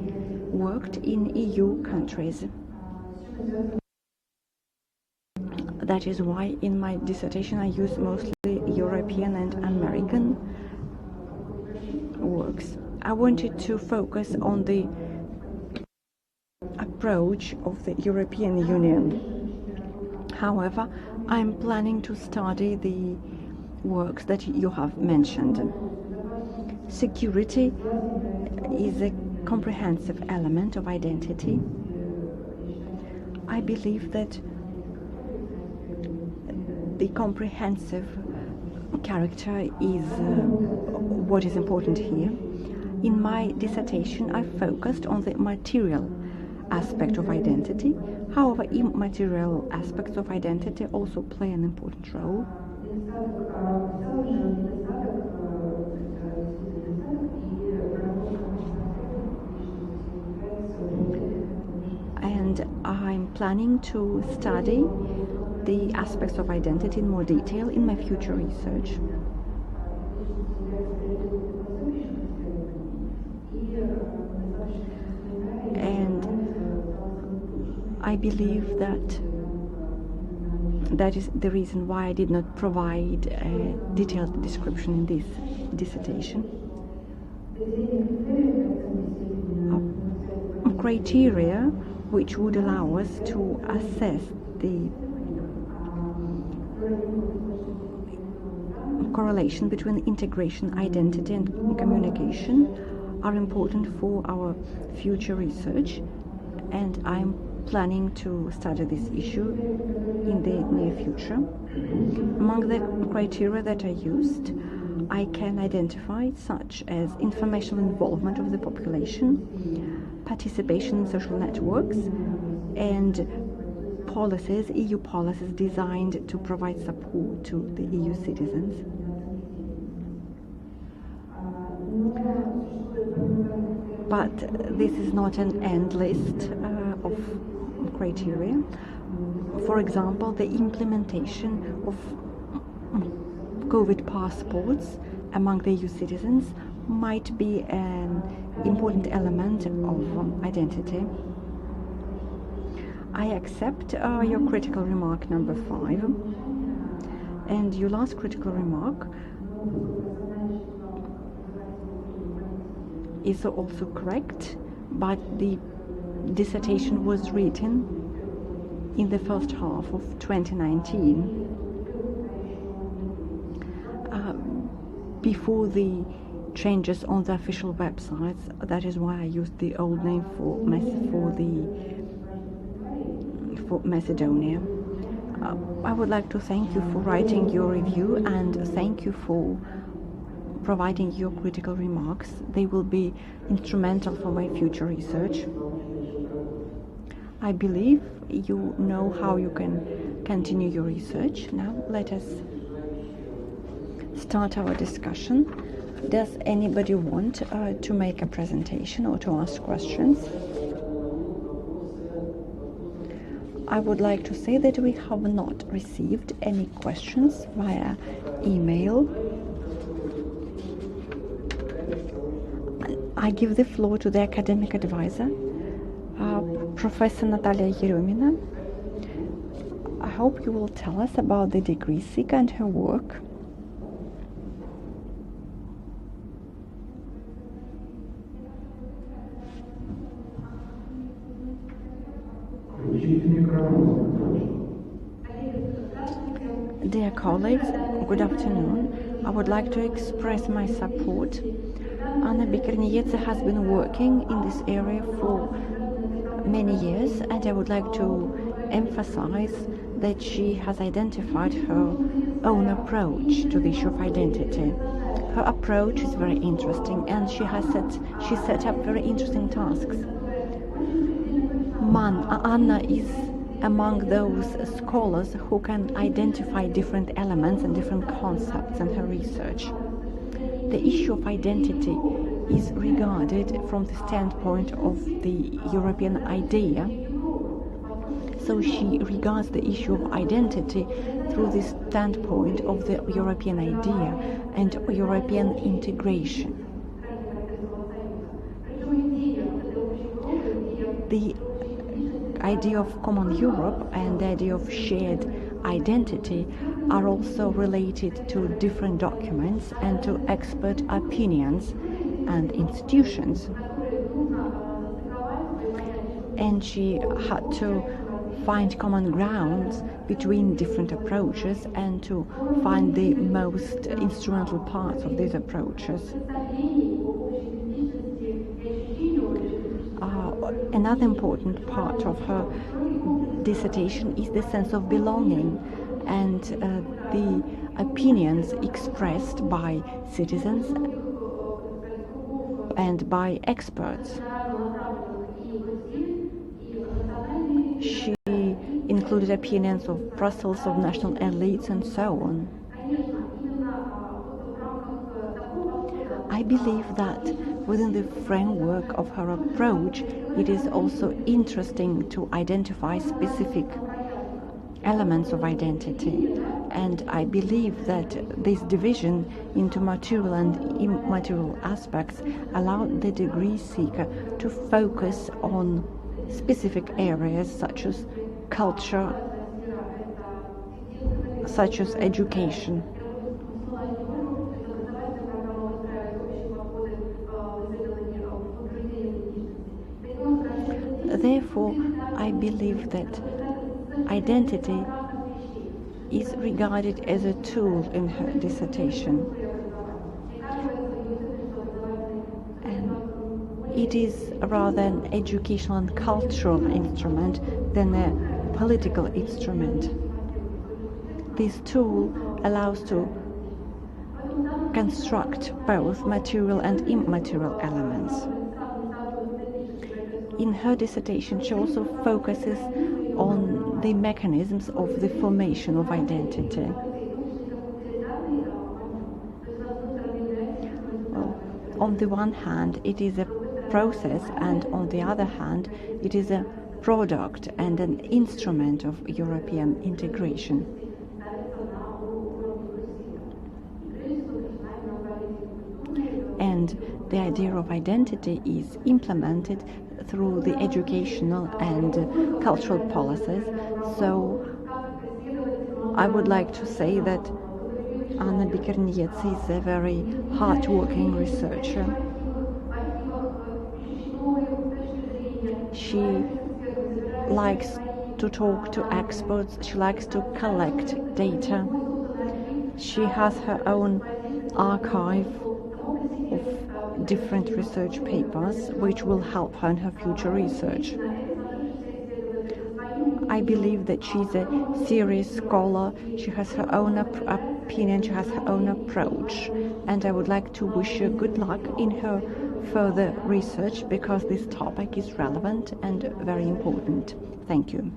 worked in EU countries. That is why in my dissertation I use mostly European and American works. I wanted to focus on the approach of the European Union. However, I'm planning to study the works that you have mentioned. Security is a comprehensive element of identity. I believe that the comprehensive character is what is important here. In my dissertation, I focused on the material aspect of identity. However, immaterial aspects of identity also play an important role. And I'm planning to study the aspects of identity in more detail in my future research. And I believe that is the reason why I did not provide a detailed description in this dissertation. Criteria which would allow us to assess the correlation between integration, identity, and communication are important for our future research, and I'm planning to study this issue in the near future. Among the criteria that I used, I can identify such as informational involvement of the population, participation in social networks, and policies, EU policies designed to provide support to the EU citizens. But this is not an end list of criteria. For example, the implementation of COVID passports among the EU citizens might be an important element of identity. I accept your critical remark number 5, and your last critical remark is also correct, but the dissertation was written in the first half of 2019, before the changes on the official websites. That is why I used the old name for Macedonia. I would like to thank you for writing your review, and thank you for providing your critical remarks. They will be instrumental for my future research. I believe you know how you can continue your research. Now let us start our discussion. Does anybody want to make a presentation or to ask questions? I would like to say that we have not received any questions via email. I give the floor to the academic advisor, Professor Natalia Yeremina. I hope you will tell us about the degree seeker and her work. Dear colleagues, good afternoon. I would like to express my support. Anna Bikerniece has been working in this area for many years, and I would like to emphasize that she has identified her own approach to the issue of identity. Her approach is very interesting, and she set up very interesting tasks. Anna is among those scholars who can identify different elements and different concepts in her research. The issue of identity is regarded from the standpoint of the European idea. So she regards the issue of identity through the standpoint of the European idea and European integration. The idea of common Europe and the idea of shared identity are also related to different documents and to expert opinions and institutions. And she had to find common grounds between different approaches and to find the most instrumental parts of these approaches. Another important part of her dissertation is the sense of belonging and the opinions expressed by citizens and by experts. She included opinions of Brussels, of national elites, and so on. I believe that within the framework of her approach, it is also interesting to identify specific elements of identity. And I believe that this division into material and immaterial aspects allowed the degree seeker to focus on specific areas such as culture, such as education. Therefore, I believe that identity is regarded as a tool in her dissertation. And it is rather an educational and cultural instrument than a political instrument. This tool allows to construct both material and immaterial elements. In her dissertation, she also focuses on the mechanisms of the formation of identity. Well, on the one hand, it is a process, and on the other hand, it is a product and an instrument of European integration. And the idea of identity is implemented through the educational and cultural policies. So I would like to say that Anna Bikerniece is a very hard-working researcher. She likes to talk to experts, she likes to collect data. She has her own archive of different research papers, which will help her in her future research. I believe that she's a serious scholar, she has her own opinion, she has her own approach, and I would like to wish her good luck in her further research, because this topic is relevant and very important. Thank you.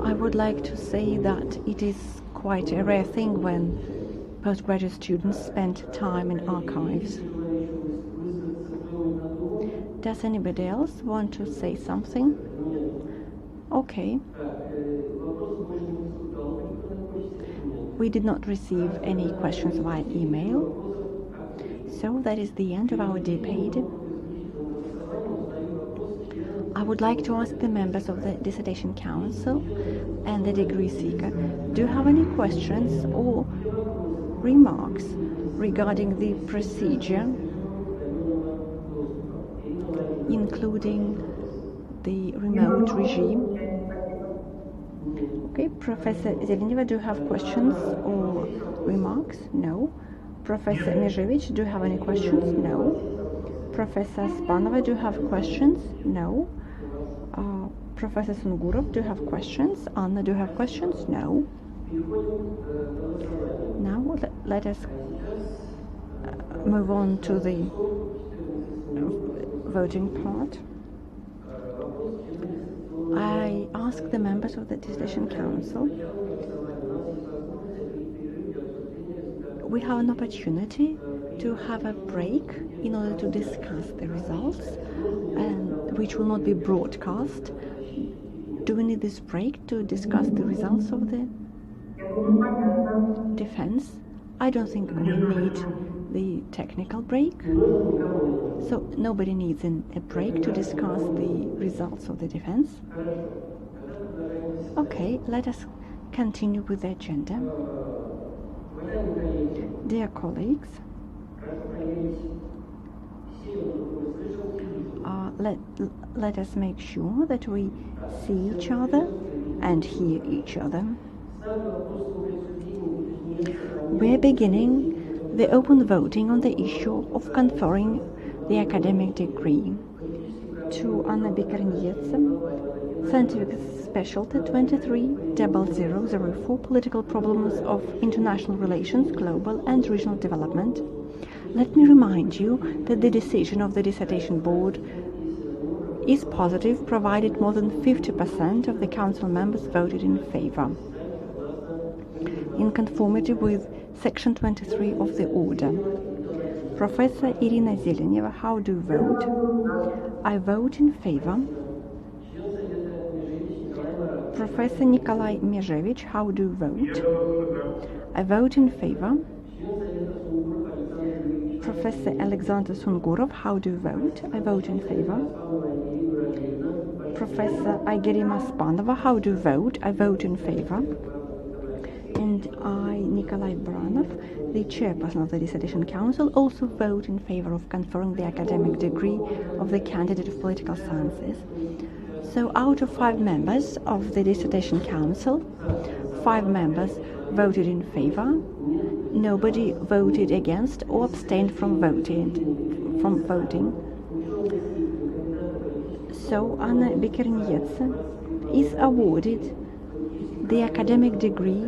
I would like to say that it is quite a rare thing when postgraduate students spend time in archives. Does anybody else want to say something? Okay. We did not receive any questions via email, so that is the end of our debate. I would like to ask the members of the Dissertation Council and the degree seeker, do you have any questions or remarks regarding the procedure, including the remote regime? Okay, Professor Zeleneva, do you have questions or remarks? No. Professor Mezhevich, do you have any questions? No. Professor Spanova, do you have questions? No. Professor Sungurov, do you have questions? Anna, do you have questions? No. Now let us move on to the voting part. I ask the members of the Dissertation Council. We have an opportunity to have a break in order to discuss the results, and which will not be broadcast. Do we need this break to discuss the results of the defense? I don't think we need the technical break, so nobody needs a break to discuss the results of the defense. Okay, let us continue with the agenda. Dear colleagues, let us make sure that we see each other and hear each other. We're beginning the open voting on the issue of conferring the academic degree to Anna Bikerniece, Scientific Specialty 230004, Political Problems of International Relations, Global and Regional Development. Let me remind you that the decision of the Dissertation Board is positive provided more than 50% of the Council members voted in favor. In conformity with Section 23 of the Order. Professor Irina Zeleneva, how do you vote? I vote in favor. Professor Nikolai Mezhevich, how do you vote? Я голосую за. I vote in favor. Professor Alexander Sungurov, how do you vote? I vote in favor. Professor Igorima Spanova, how do you vote? I vote in favor. And I, Nikolai Baranov, the chairperson of the Dissertation Council, also vote in favor of conferring the academic degree of the candidate of political sciences. So out of 5 members of the Dissertation Council, 5 members voted in favor. Nobody voted against or abstained from voting. So Anna Bikerniece is awarded the academic degree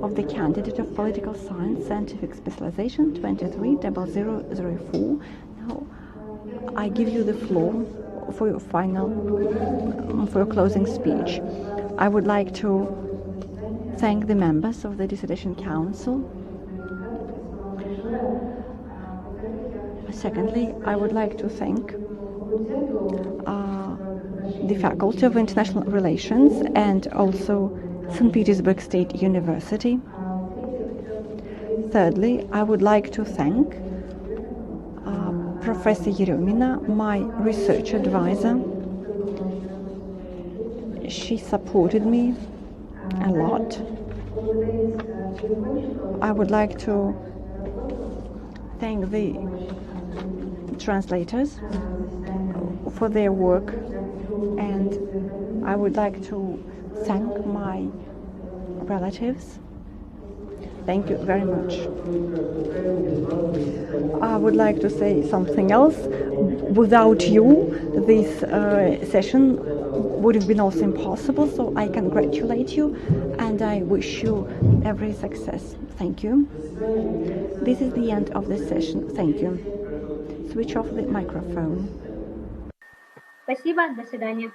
of the candidate of political science, scientific specialization 230004. Now I give you the floor for your closing speech. I would like to thank the members of the Dissertation Council. Secondly, I would like to thank the Faculty of International Relations and also St. Petersburg State University. Thirdly, I would like to thank Professor Yeremina, my research advisor. She supported me a lot. I would like to thank the translators for their work, and I would like to thank my relatives. Thank you very much. I would like to say something else. Without you, this session would have been also impossible, so I congratulate you and I wish you every success. Thank you. This is the end of this session. Thank you. Switch off the microphone. Спасибо, до свидания.